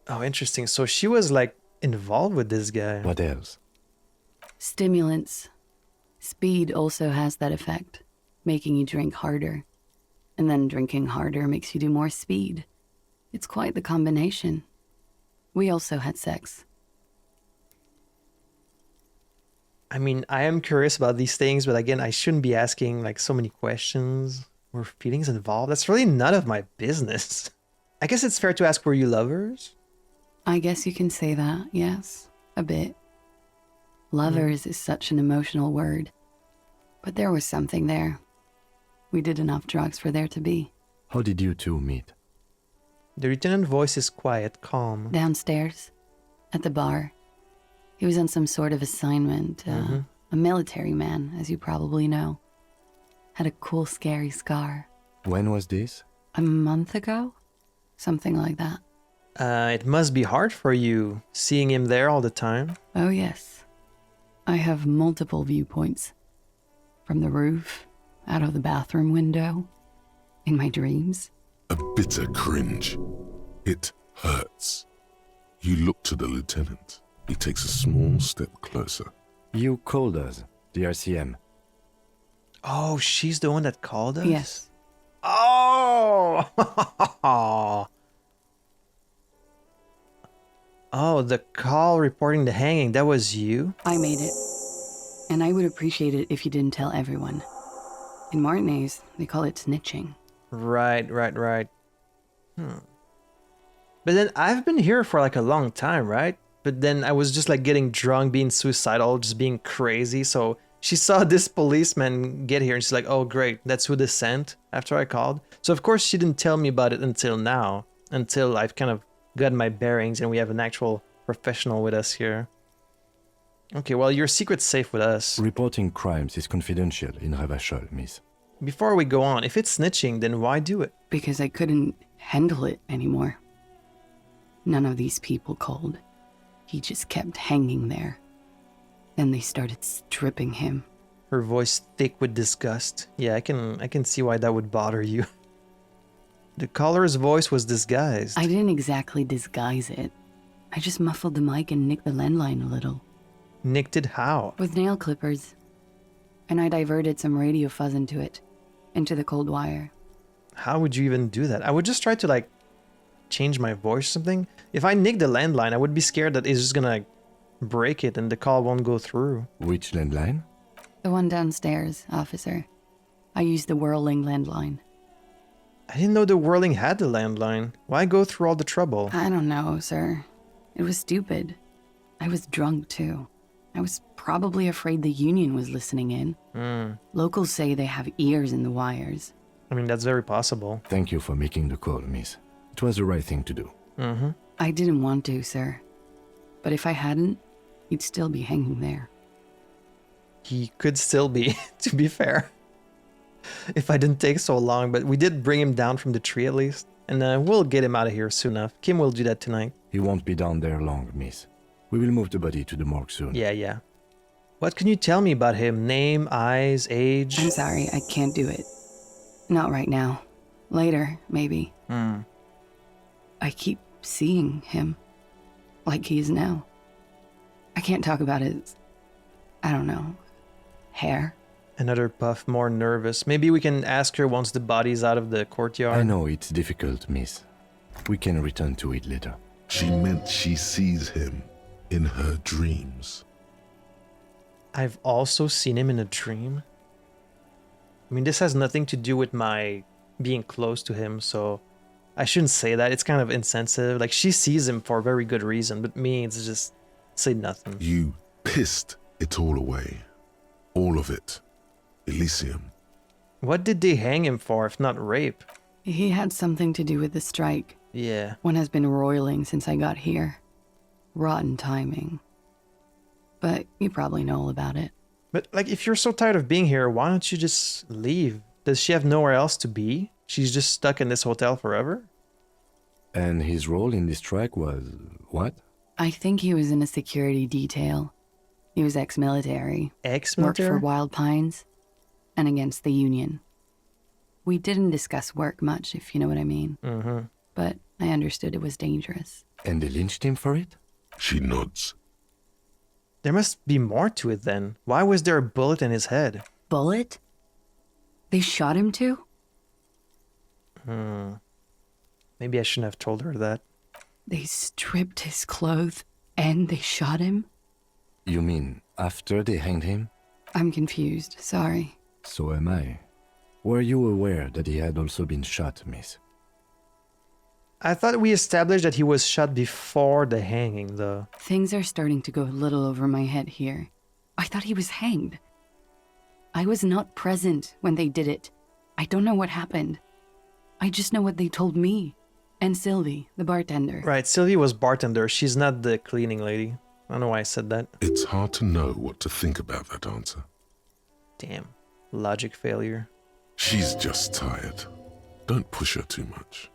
Oh, interesting. So she was, like, involved with this guy. What else? Stimulants. Speed also has that effect, making you drink harder. And then drinking harder makes you do more speed. It's quite the combination. We also had sex. I mean, I am curious about these things, but again, I shouldn't be asking like so many questions. Were feelings involved? That's really none of my business. I guess it's fair to ask, were you lovers? I guess you can say that, yes. A bit. Lovers is such an emotional word. But there was something there. We did enough drugs for there to be. How did you two meet? The lieutenant's voice is quiet, calm. Downstairs, at the bar. He was on some sort of assignment. A military man, as you probably know. Had a cool, scary scar. When was this? A month ago? Something like that. It must be hard for you, seeing him there all the time. Oh, yes. I have multiple viewpoints. From the roof, out of the bathroom window, in my dreams. A bitter cringe. It hurts. You look to the lieutenant. He takes a small step closer. You called us, the RCM. Oh, she's the one that called us? Yes. Oh! Oh, the call reporting the hanging, that was you? I made it. And I would appreciate it if you didn't tell everyone. In Martinez, they call it snitching. Right. But then I've been here for like a long time, right? But then I was just like getting drunk, being suicidal, just being crazy. So she saw this policeman get here and she's like, oh great, that's who they sent after I called. So of course she didn't tell me about it until now, until I've kind of got my bearings and we have an actual professional with us here. Okay, well, your secret's safe with us. Reporting crimes is confidential in Revachol, miss. Before we go on, if it's snitching, then why do it? Because I couldn't handle it anymore. None of these people called. He just kept hanging there. Then they started stripping him. Her voice thick with disgust. Yeah, I can see why that would bother you. The caller's voice was disguised. I didn't exactly disguise it. I just muffled the mic and nicked the landline a little. Nicked it how? With nail clippers. And I diverted some radio fuzz into it. Into the cold wire. How would you even do that? I would just try to like change my voice or something. If I nick the landline, I would be scared that it's just gonna break it and the call won't go through. Which landline? The one downstairs, officer. I used the whirling landline. I didn't know the whirling had the landline. Why go through all the trouble? I don't know, sir. It was stupid. I was drunk too. I was probably afraid the union was listening in. Locals say they have ears in the wires. I mean, that's very possible. Thank you for making the call, miss. It was the right thing to do. I didn't want to, sir. But if I hadn't, he'd still be hanging there. He could still be, to be fair. If I didn't take so long, but we did bring him down from the tree at least. And we'll get him out of here soon enough. Kim will do that tonight. He won't be down there long, miss. We will move the body to the morgue soon. Yeah. What can you tell me about him? Name, eyes, age? I'm sorry, I can't do it. Not right now. Later, maybe. I keep seeing him. Like he is now. I can't talk about his... I don't know. Hair. Another puff, more nervous. Maybe we can ask her once the body's out of the courtyard. I know it's difficult, miss. We can return to it later. She meant she sees him in her dreams. I've also seen him in a dream. I mean, this has nothing to do with my being close to him, so I shouldn't say that. It's kind of insensitive. Like, she sees him for a very good reason, but me, it's just say nothing. You pissed it all away. All of it. Elysium. What did they hang him for, if not rape? He had something to do with the strike. Yeah. One has been roiling since I got here. Rotten timing. But you probably know all about it. But, like, if you're so tired of being here, why don't you just leave? Does she have nowhere else to be? She's just stuck in this hotel forever? And his role in this strike was what? I think he was in a security detail. He was ex-military. Ex-military? Worked for Wild Pines and against the Union. We didn't discuss work much, if you know what I mean. But I understood it was dangerous. And they lynched him for it? She nods. There must be more to it then. Why was there a bullet in his head? Bullet? They shot him too? Maybe I shouldn't have told her that. They stripped his clothes and they shot him? You mean after they hanged him? I'm confused, sorry. So am I. Were you aware that he had also been shot, miss? I thought we established that he was shot before the hanging, though. Things are starting to go a little over my head here. I thought he was hanged. I was not present when they did it. I don't know what happened. I just know what they told me. And Sylvie, the bartender. Right, Sylvie was bartender. She's not the cleaning lady. I don't know why I said that. It's hard to know what to think about that answer. Damn. Logic failure. She's just tired. Don't push her too much.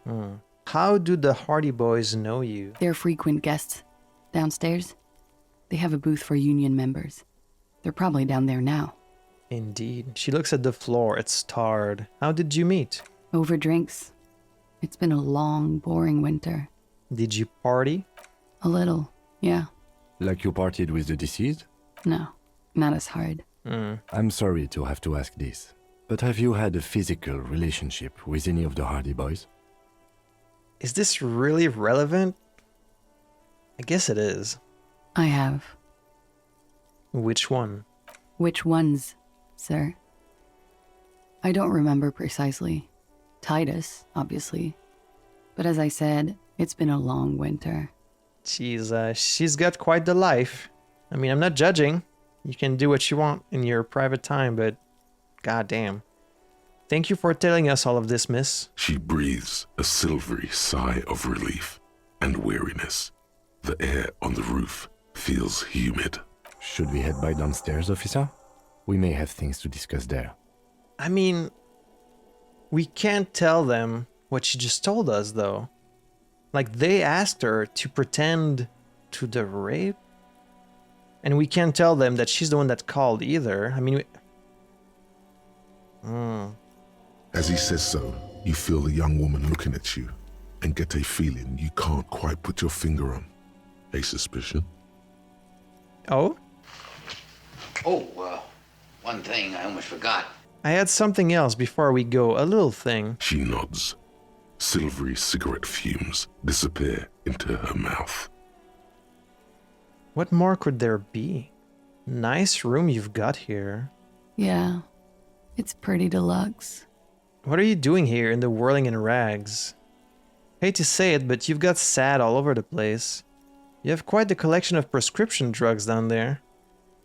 How do the Hardy Boyz know you? They're frequent guests downstairs. They have a booth for union members. They're probably down there now. Indeed. She looks at the floor. It's tarred. How did you meet? Over drinks. It's been a long, boring winter. Did you party? A little, yeah. Like you partied with the deceased? No, not as hard. I'm sorry to have to ask this, but have you had a physical relationship with any of the Hardy Boyz? Is this really relevant? I guess it is. I have. Which one? Which ones, sir? I don't remember precisely. Titus, obviously. But as I said, it's been a long winter. She's got quite the life. I mean, I'm not judging. You can do what you want in your private time, but goddamn. Thank you for telling us all of this, miss. She breathes a silvery sigh of relief and weariness. The air on the roof feels humid. Should we head by downstairs, officer? We may have things to discuss there. I mean, we can't tell them what she just told us, though. Like, they asked her to pretend to the rape. And we can't tell them that she's the one that called either. I mean, As he says so, you feel the young woman looking at you and get a feeling you can't quite put your finger on. A suspicion? Oh? Oh, one thing I almost forgot. I had something else before we go, a little thing. She nods. Silvery cigarette fumes disappear into her mouth. What more could there be? Nice room you've got here. Yeah, it's pretty deluxe. What are you doing here in the whirling in rags? Hate to say it, but you've got sad all over the place. You have quite the collection of prescription drugs down there.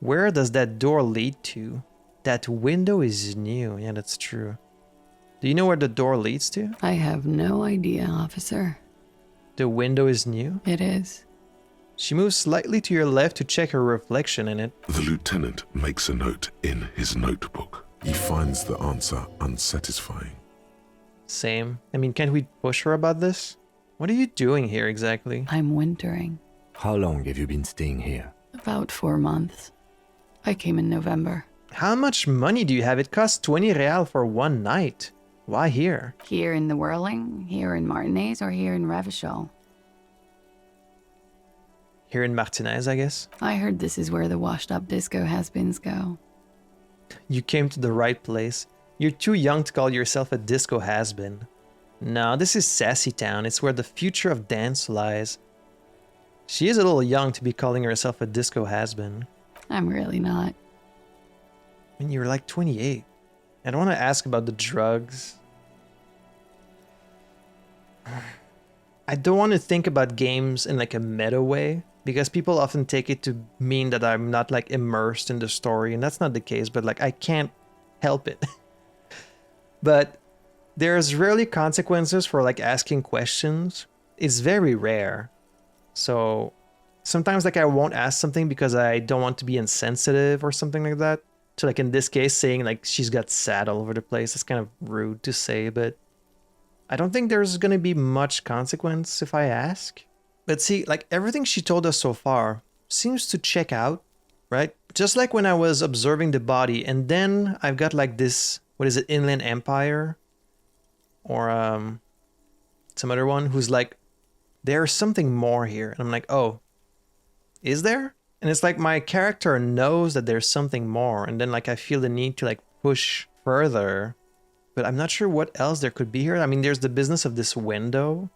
Where does that door lead to? That window is new. Yeah, that's true. Do you know where the door leads to? I have no idea, officer. The window is new? It is. She moves slightly to your left to check her reflection in it. The lieutenant makes a note in his notebook. He finds the answer unsatisfying. Same. I mean, can't we push her about this? What are you doing here exactly? I'm wintering. How long have you been staying here? About 4 months. I came in November. How much money do you have? It costs 20 real for one night. Why here? Here in the Whirling, here in Martinez, or here in Revachol? Here in Martinez, I guess. I heard this is where the washed-up disco has-beens go. You came to the right place. You're too young to call yourself a disco has-been. No, this is Sassy Town. It's where the future of dance lies. She is a little young to be calling herself a disco has-been. I'm really not. I mean, you're like 28. I don't want to ask about the drugs. I don't want to think about games in like a meta way, because people often take it to mean that I'm not like immersed in the story, and that's not the case, but like I can't help it. But there's rarely consequences for like asking questions. It's very rare. So sometimes like I won't ask something because I don't want to be insensitive or something like that. So like in this case, saying like she's got sad all over the place, it's kind of rude to say, but I don't think there's going to be much consequence if I ask. But see, like everything she told us so far seems to check out, right? Just like when I was observing the body, and then I've got like this, what is it, Inland Empire? Or some other one who's like, there's something more here. And I'm like, oh, is there? And it's like my character knows that there's something more, and then like I feel the need to like push further. But I'm not sure what else there could be here. I mean, there's the business of this window.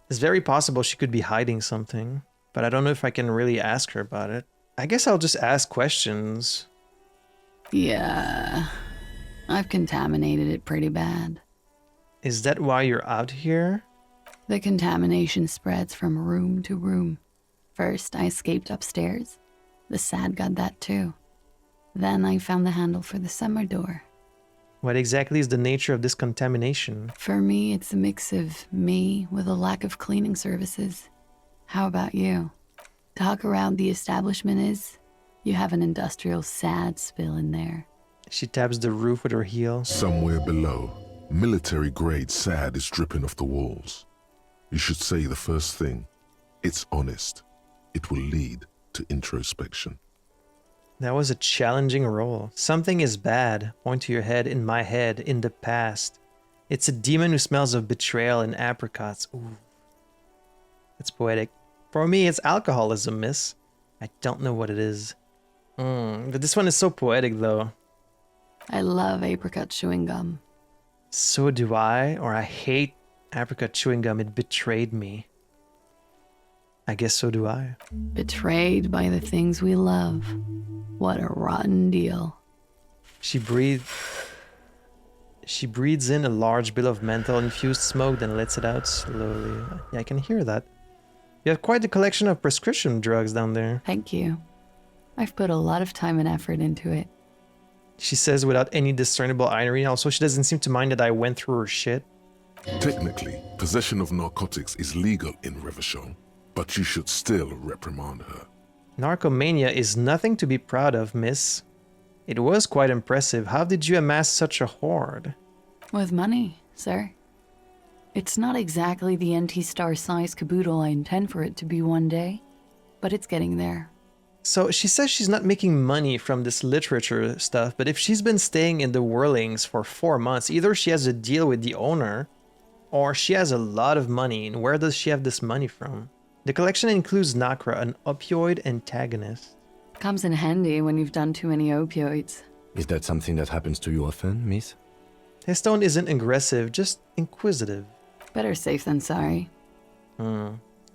It's very possible she could be hiding something, but I don't know if I can really ask her about it. I guess I'll just ask questions. Yeah, I've contaminated it pretty bad. Is that why you're out here? The contamination spreads from room to room. First, I escaped upstairs. The SAD got that too. Then I found the handle for the summer door. What exactly is the nature of this contamination? For me, it's a mix of me with a lack of cleaning services. How about you? Talk around the establishment is, you have an industrial SAD spill in there. She taps the roof with her heel. Somewhere below, Military-grade SAD is dripping off the walls. You should say the first thing. It's honest. It will lead to introspection. That was a challenging roll. Something is bad. Point to your head, in my head, in the past. It's a demon who smells of betrayal and apricots. Ooh. It's poetic. For me, it's alcoholism, miss. I don't know what it is. But this one is so poetic, though. I love apricot chewing gum. So do I, or I hate apricot chewing gum. It betrayed me. I guess so do I. Betrayed by the things we love. What a rotten deal. She breathes in a large bill of menthol-infused smoke, then lets it out slowly. Yeah, I can hear that. You have quite a collection of prescription drugs down there. Thank you. I've put a lot of time and effort into it. She says without any discernible irony. Also, she doesn't seem to mind that I went through her shit. Technically, possession of narcotics is legal in Revachol, but you should still reprimand her. Narcomania is nothing to be proud of, miss. It was quite impressive. How did you amass such a hoard? With money, sir. It's not exactly the NT-star size caboodle I intend for it to be one day, but it's getting there. So she says she's not making money from this literature stuff, but if she's been staying in the Whirlings for 4 months, either she has a deal with the owner, or she has a lot of money, and where does she have this money from? The collection includes Nacra, an opioid antagonist. Comes in handy when you've done too many opioids. Is that something that happens to you often, miss? Histone isn't aggressive, just inquisitive. Better safe than sorry.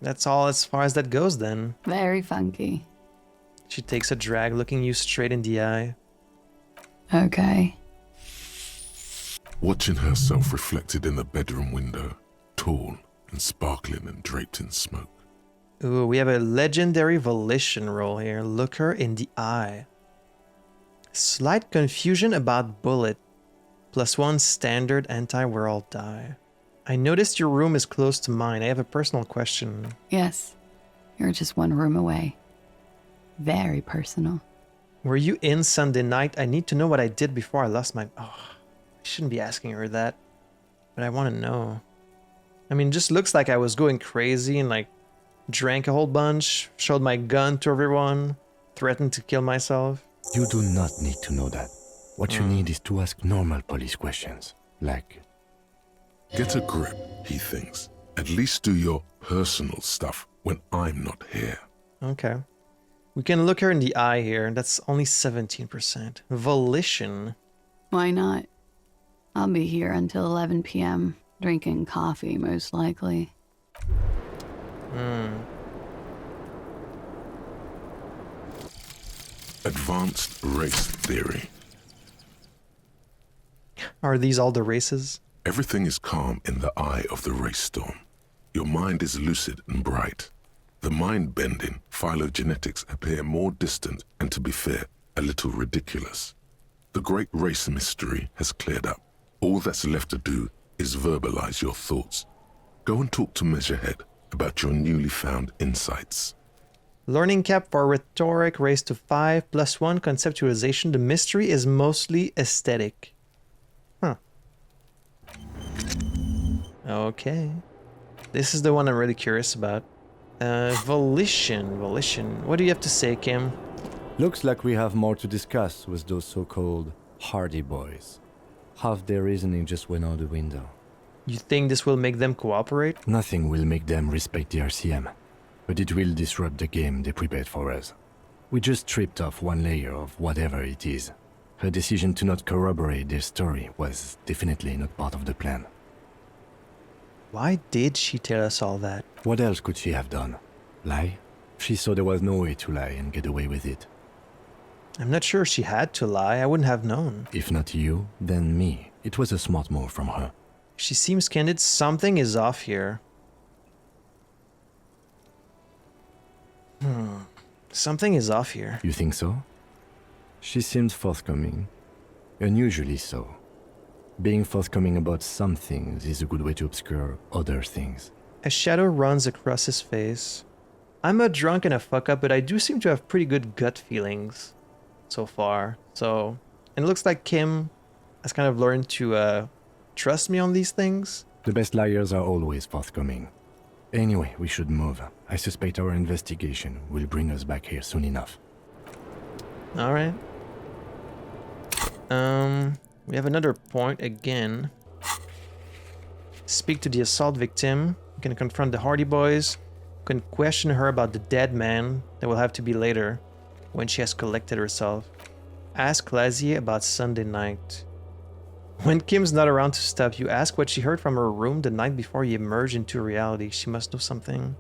That's all as far as that goes then. Very funky. She takes a drag, looking you straight in the eye. Okay. Watching herself reflected in the bedroom window, tall and sparkling and draped in smoke. Ooh, we have a legendary volition roll here. Look her in the eye. Slight confusion about bullet. +1 standard anti-we're all die. I noticed your room is close to mine. I have a personal question. Yes. You're just one room away. Very personal. Were you in Sunday night? I need to know what I did before I lost my... Oh, I shouldn't be asking her that. But I want to know. I mean, just looks like I was going crazy and like drank a whole bunch, showed my gun to everyone, threatened to kill myself. You do not need to know that. What you need is to ask normal police questions, like... Get a grip, he thinks. At least do your personal stuff when I'm not here. Okay. We can look her in the eye here. That's only 17%. Volition. Why not? I'll be here until 11 p.m. Drinking coffee, most likely. Advanced race theory. Are these all the races? Everything is calm in the eye of the race storm. Your mind is lucid and bright. The mind-bending phylogenetics appear more distant and, to be fair, a little ridiculous. The great race mystery has cleared up. All that's left to do is verbalize your thoughts. Go and talk to Measurehead about your newly found insights. Learning cap for rhetoric raised to 5 +1 conceptualization. The mystery is mostly aesthetic. Huh. Okay. This is the one I'm really curious about. Volition. What do you have to say, Kim? Looks like we have more to discuss with those so-called Hardy Boyz. Half their reasoning just went out the window. You think this will make them cooperate? Nothing will make them respect the RCM, but it will disrupt the game they prepared for us. We just stripped off one layer of whatever it is. Her decision to not corroborate their story was definitely not part of the plan. Why did she tell us all that? What else could she have done? Lie? She saw there was no way to lie and get away with it. I'm not sure she had to lie. I wouldn't have known. If not you, then me. It was a smart move from her. She seems candid. Something is off here. Something is off here. You think so? She seemed forthcoming. Unusually so. Being forthcoming about some things is a good way to obscure other things. A shadow runs across his face. I'm a drunk and a fuck-up, but I do seem to have pretty good gut feelings so far. And it looks like Kim has kind of learned to trust me on these things? The best liars are always forthcoming. Anyway, we should move. I suspect our investigation will bring us back here soon enough. Alright. We have another point again. Speak to the assault victim. You can confront the Hardy Boyz. You can question her about the dead man. That will have to be later, when she has collected herself. Ask Lazier about Sunday night. When Kim's not around to stop you, ask what she heard from her room the night before you emerge into reality. She must know something.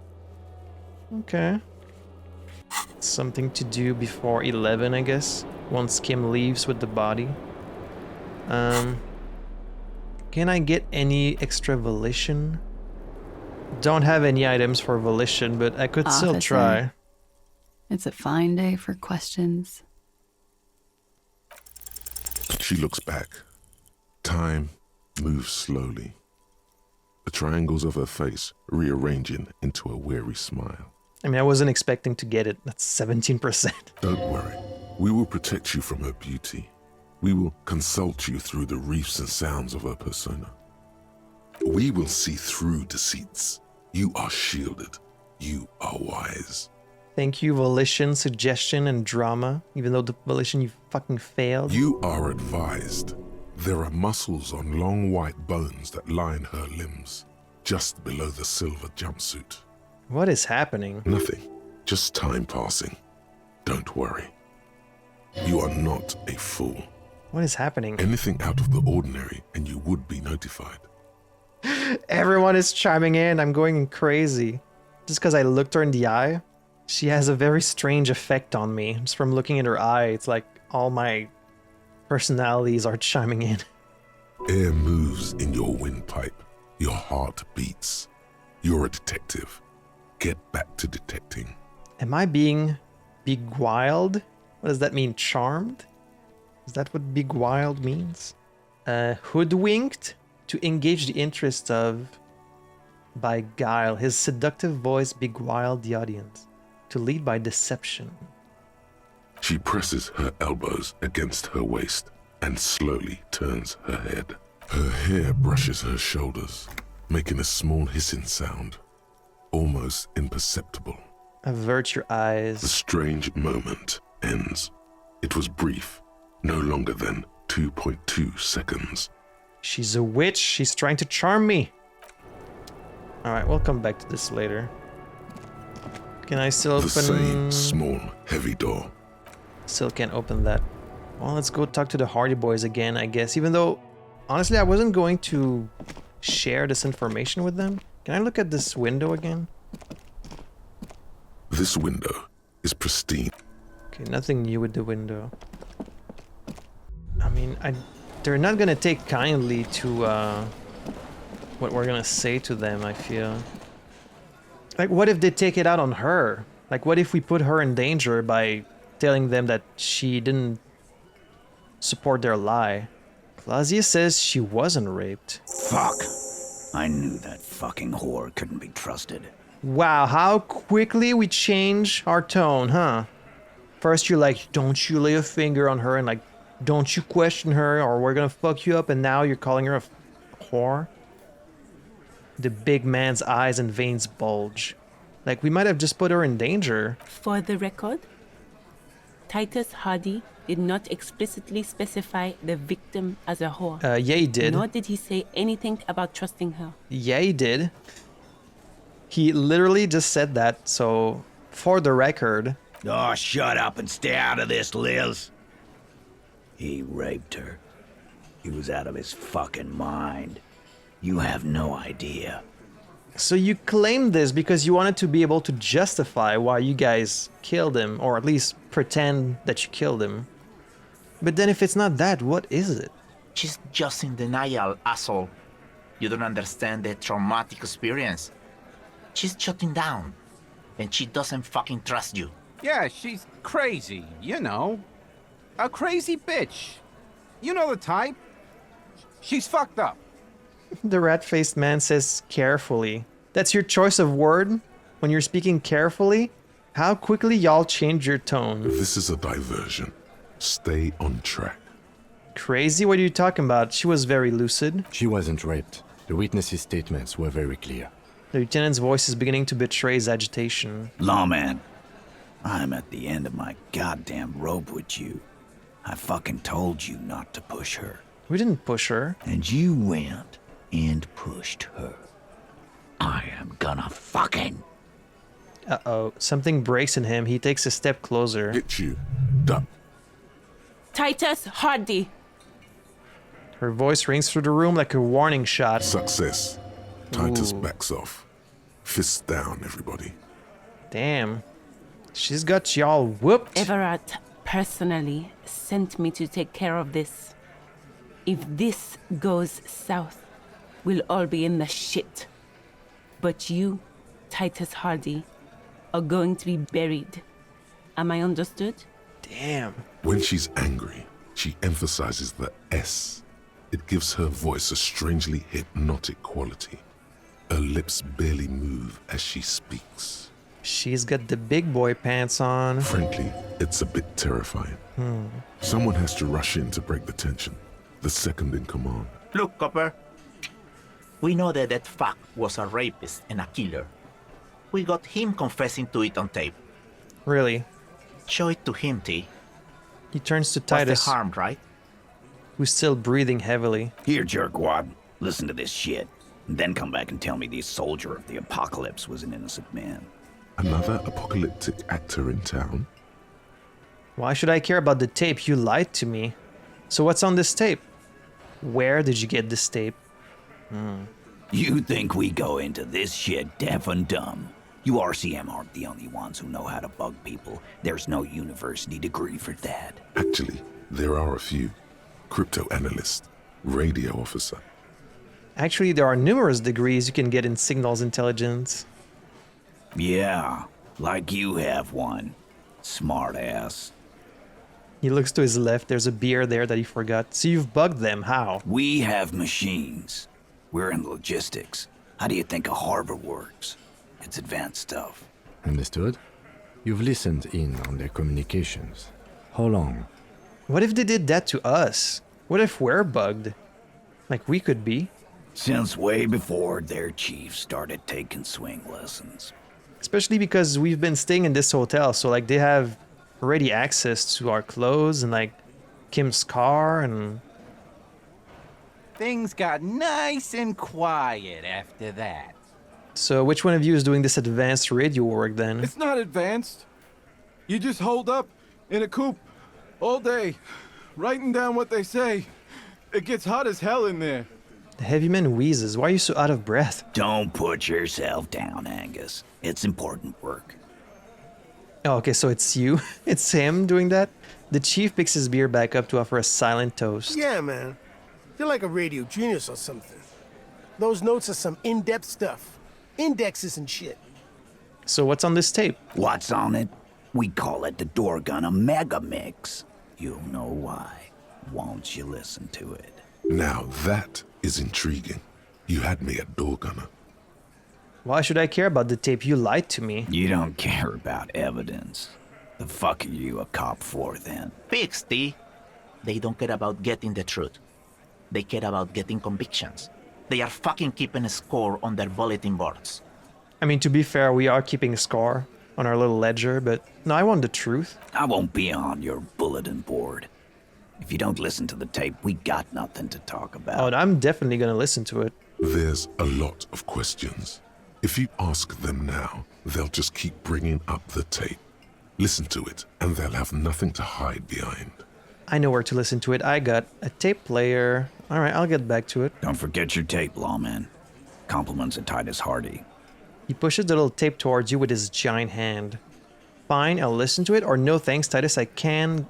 Okay. Something to do before 11, I guess. Once Kim leaves with the body. Can I get any extra volition? Don't have any items for volition, but I could still try. It's a fine day for questions. She looks back. Time moves slowly. The triangles of her face rearranging into a weary smile. I mean, I wasn't expecting to get it. That's 17%. Don't worry. We will protect you from her beauty. We will consult you through the reefs and sounds of her persona. We will see through deceits. You are shielded. You are wise. Thank you, volition, suggestion, and drama. Even though the volition you fucking failed. You are advised. There are muscles on long white bones that line her limbs, just below the silver jumpsuit. What is happening? Nothing. Just time passing. Don't worry. You are not a fool. What is happening? Anything out of the ordinary and you would be notified. Everyone is chiming in. I'm going crazy. Just because I looked her in the eye, she has a very strange effect on me. Just from looking at her eye, it's like all my personalities are chiming in. Air moves in your windpipe. Your heart beats. You're a detective. Get back to detecting. Am I being beguiled? What does that mean? Charmed? Is that what beguiled means? Hoodwinked? To engage the interest of by guile. His seductive voice beguiled the audience. To lead by deception. She presses her elbows against her waist and slowly turns her head. Her hair brushes her shoulders, making a small hissing sound, almost imperceptible. Avert your eyes. The strange moment ends. It was brief, no longer than 2.2 seconds. She's a witch. She's trying to charm me. Alright, we'll come back to this later. Can I still open... The same small, heavy door. Still can't open that. Well, let's go talk to the Hardy Boyz again, I guess. Even though, honestly, I wasn't going to share this information with them. Can I look at this window again? This window is pristine. Okay, nothing new with the window. I mean, they're not gonna take kindly to what we're gonna say to them, I feel. Like, what if they take it out on her? Like, what if we put her in danger by telling them that she didn't support their lie? Claudia says she wasn't raped. Fuck. I knew that fucking whore couldn't be trusted. Wow, how quickly we change our tone, huh? First you're like, don't you lay a finger on her, and like, don't you question her or we're gonna fuck you up, and now you're calling her a whore? The big man's eyes and veins bulge. Like, we might have just put her in danger. For the record, Titus Hardy did not explicitly specify the victim as a whore. Yeah, he did. Nor did he say anything about trusting her. Yeah, he did. He literally just said that, so for the record... Oh, shut up and stay out of this, Liz. He raped her. He was out of his fucking mind. You have no idea. So you claimed this because you wanted to be able to justify why you guys killed him, or at least pretend that you killed him. But then if it's not that, what is it? She's just in denial, asshole. You don't understand the traumatic experience. She's shutting down, and she doesn't fucking trust you. Yeah, she's crazy, you know. A crazy bitch. You know the type. She's fucked up. The rat-faced man says carefully. That's your choice of word? When you're speaking carefully? How quickly y'all change your tone. This is a diversion. Stay on track. Crazy? What are you talking about? She was very lucid. She wasn't raped. The witnesses' statements were very clear. The lieutenant's voice is beginning to betray his agitation. Lawman, I'm at the end of my goddamn rope with you. I fucking told you not to push her. We didn't push her. And you went and pushed her. I am gonna fucking... Uh-oh. Something breaks in him. He takes a step closer. Get you. Duck. Titus Hardy. Her voice rings through the room like a warning shot. Success. Titus Ooh. backs off. Fists down, everybody. Damn. She's got y'all whooped. Everett personally sent me to take care of this. If this goes south, we'll all be in the shit. But you, Titus Hardy, are going to be buried. Am I understood? Damn. When she's angry, she emphasizes the S. It gives her voice a strangely hypnotic quality. Her lips barely move as she speaks. She's got the big boy pants on. Frankly, it's a bit terrifying. Someone has to rush in to break the tension. The second in command. Look, Copper. We know that that fuck was a rapist and a killer. We got him confessing to it on tape. Really? Show it to him, T. He turns to What's Titus, the harm, right? who's still breathing heavily. Here, jerkwad. Listen to this shit. And then come back and tell me the soldier of the apocalypse was an innocent man. Another apocalyptic actor in town? Why should I care about the tape? You lied to me. So what's on this tape? Where did you get this tape? You think we go into this shit deaf and dumb? You RCM aren't the only ones who know how to bug people. There's no university degree for that. Actually, there are a few. Crypto analyst, radio officer. Actually, there are numerous degrees you can get in signals intelligence. Yeah, like you have one. Smart ass. He looks to his left. There's a beer there that he forgot. So you've bugged them. How? We have machines. We're in logistics. How do you think a harbor works? It's advanced stuff. Understood? You've listened in on their communications. How long? What if they did that to us? What if we're bugged? Like we could be. Since way before their chief started taking swing lessons. Especially because we've been staying in this hotel. So like they have already access to our clothes and like Kim's car and... Things got nice and quiet after that. So which one of you is doing this advanced radio work then? It's not advanced. You just hold up in a coop all day, writing down what they say. It gets hot as hell in there. The heavy man wheezes. Why are you so out of breath? Don't put yourself down, Angus. It's important work. Oh, okay, so it's you. It's him doing that? The chief picks his beer back up to offer a silent toast. Yeah, man. You're like a radio genius or something. Those notes are some in-depth stuff. Indexes and shit. So what's on this tape? What's on it? We call it the Door Gunner Mega Mix. You'll know why. Won't you listen to it? Now that is intriguing. You had me at door gunner. Why should I care about the tape? You lied to me. You don't care about evidence. The fuck are you a cop for then? Pigs, T. They don't care about getting the truth. They care about getting convictions. They are fucking keeping a score on their bulletin boards. I mean, to be fair, we are keeping a score on our little ledger, but no, I want the truth. I won't be on your bulletin board. If you don't listen to the tape, we got nothing to talk about. Oh, I'm definitely gonna listen to it. There's a lot of questions. If you ask them now, they'll just keep bringing up the tape. Listen to it, and they'll have nothing to hide behind. I know where to listen to it. I got a tape player. All right, I'll get back to it. Don't forget your tape, lawman. Compliments of Titus Hardy. He pushes the little tape towards you with his giant hand. Fine, I'll listen to it, or no thanks, Titus, I can...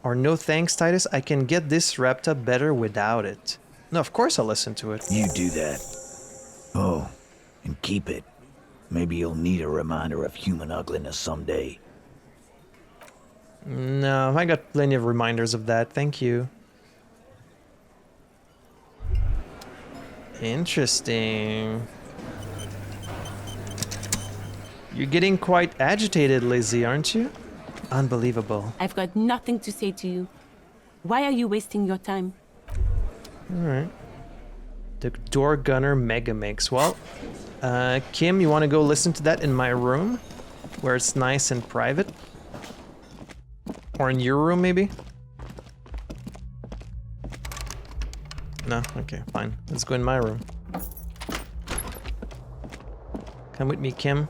Or no thanks, Titus, I can get this wrapped up better without it. No, of course I'll listen to it. You do that. Oh, and keep it. Maybe you'll need a reminder of human ugliness someday. No, I got plenty of reminders of that, thank you. Interesting. You're getting quite agitated, Lizzie, aren't you? Unbelievable. I've got nothing to say to you. Why are you wasting your time? Alright. The Door Gunner Mega Mix. Well, Kim, you want to go listen to that in my room? Where it's nice and private? Or in your room, maybe? No? Okay, fine. Let's go in my room. Come with me, Kim.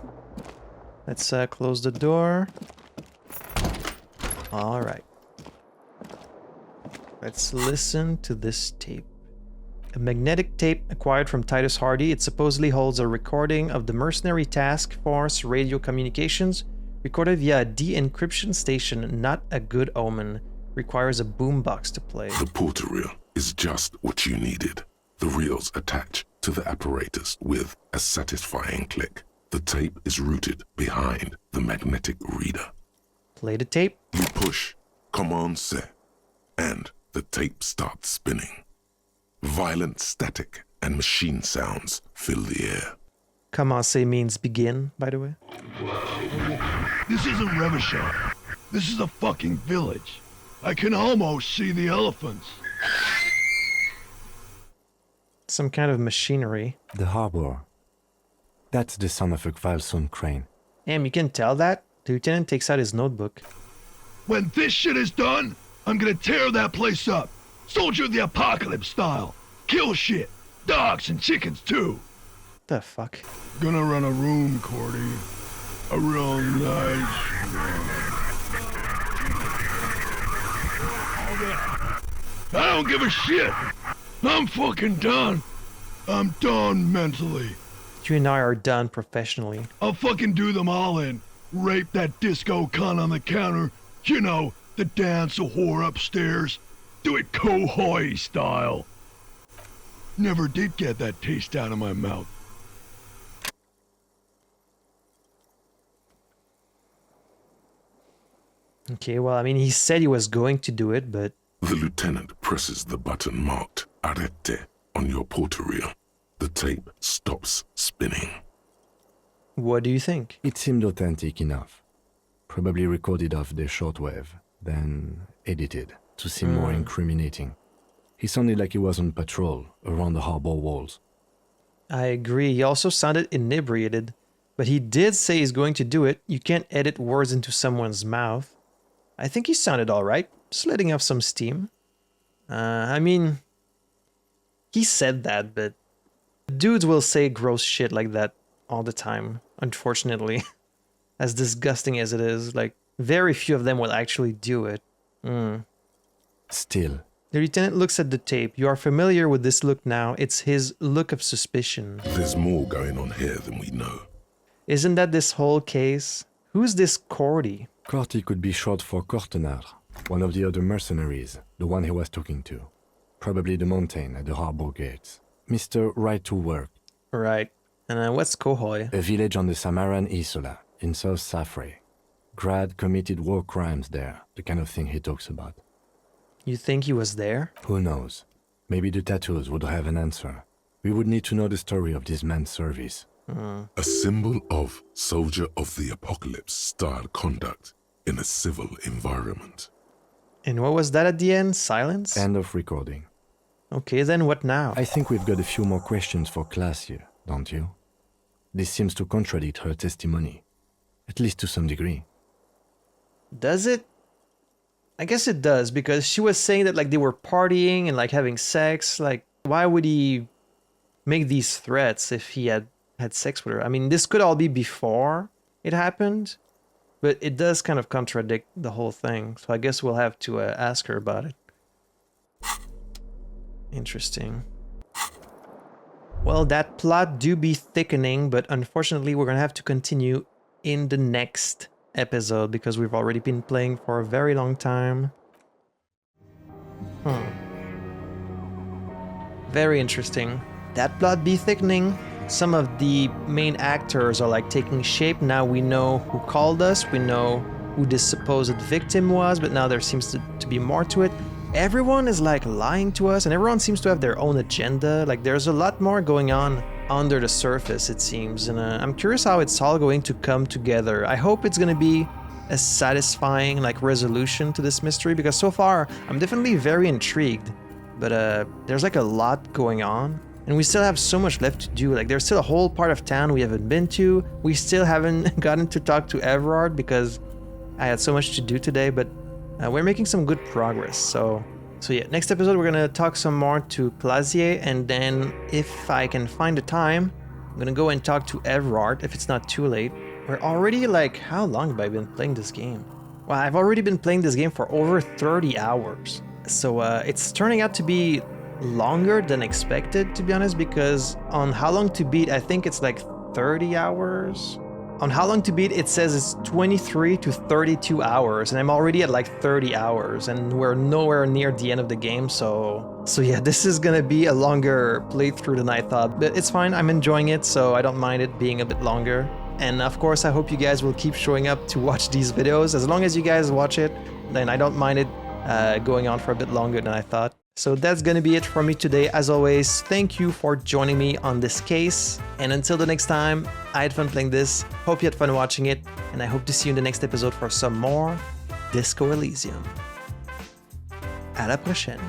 Let's close the door. Alright. Let's listen to this tape. A magnetic tape acquired from Titus Hardy. It supposedly holds a recording of the Mercenary Task Force radio communications recorded via a de-encryption station. Not a good omen. Requires a boombox to play. The portal reel is just what you needed. The reels attach to the apparatus with a satisfying click. The tape is rooted behind the magnetic reader. Play the tape. You push Command C, and the tape starts spinning. Violent static and machine sounds fill the air. Kamase means begin, by the way. This isn't Revachol. This is a fucking village. I can almost see the elephants. Some kind of machinery. The harbor. That's the son of a Kvalson crane. Damn, you can tell that? The lieutenant takes out his notebook. When this shit is done, I'm gonna tear that place up. Soldier of the Apocalypse style. Kill shit. Dogs and chickens too. The fuck? Gonna run a room, Cordy. A real nice room. I don't give a shit. I'm fucking done. I'm done mentally. You and I are done professionally. I'll fucking do them all in. Rape that disco cunt on the counter. You know, the dance a whore upstairs. Do it Kohoi style. Never did get that taste out of my mouth. Okay, well, I mean, he said he was going to do it, but... The lieutenant presses the button marked Arrete on your portal reel. The tape stops spinning. What do you think? It seemed authentic enough. Probably recorded off the shortwave, then edited to seem more incriminating. He sounded like he was on patrol around the harbor walls. I agree. He also sounded inebriated. But he did say he's going to do it. You can't edit words into someone's mouth. I think he sounded alright. Just letting off some steam. I mean... He said that, but... Dudes will say gross shit like that all the time, unfortunately. As disgusting as it is, like, very few of them will actually do it. Still. The lieutenant looks at the tape. You are familiar with this look now. It's his look of suspicion. There's more going on here than we know. Isn't that this whole case? Who's this Cordy? Cordy could be short for Cortenard, one of the other mercenaries, the one he was talking to. Probably the mountain at the harbor gates. Mr. Right to Work. Right. And what's Kohoi? A village on the Samaran Isola, in South Safre. Grad committed war crimes there, the kind of thing he talks about. You think he was there? Who knows? Maybe the tattoos would have an answer. We would need to know the story of this man's service. A symbol of Soldier of the Apocalypse style conduct in a civil environment. And what was that at the end? Silence? End of recording. Okay, then what now? I think we've got a few more questions for class here, don't you? This seems to contradict her testimony, at least to some degree. Does it? I guess it does, because she was saying that like they were partying and like having sex. Like, why would he make these threats if he had sex with her? I mean, this could all be before it happened, but it does kind of contradict the whole thing. So I guess we'll have to ask her about it. Interesting. Well, that plot do be thickening, but unfortunately we're gonna have to continue in the next episode because we've already been playing for a very long time. Very interesting. That plot be thickening. Some of the main actors are like taking shape. Now we know who called us, we know who this supposed victim was, but now there seems to be more to it. Everyone is like lying to us and everyone seems to have their own agenda. Like there's a lot more going on under the surface, it seems, and I'm curious how it's all going to come together. I hope it's going to be a satisfying like resolution to this mystery, because so far I'm definitely very intrigued, but there's like a lot going on and we still have so much left to do. Like there's still a whole part of town we haven't been to. We still haven't gotten to talk to Everard because I had so much to do today, but we're making some good progress. So yeah, next episode we're gonna talk some more to Clazier, and then if I can find the time, I'm gonna go and talk to Everard if it's not too late. We're already like, how long have I been playing this game? Well, I've already been playing this game for over 30 hours. So it's turning out to be longer than expected, to be honest, because on How Long to Beat, I think it's like 30 hours. On How Long to Beat, it says it's 23 to 32 hours, and I'm already at like 30 hours, and we're nowhere near the end of the game, so yeah, this is gonna be a longer playthrough than I thought, but it's fine, I'm enjoying it, so I don't mind it being a bit longer. And of course, I hope you guys will keep showing up to watch these videos. As long as you guys watch it, then I don't mind it going on for a bit longer than I thought. So that's gonna be it for me today. As always, thank you for joining me on this case. And until the next time, I had fun playing this, hope you had fun watching it, and I hope to see you in the next episode for some more Disco Elysium. À la prochaine.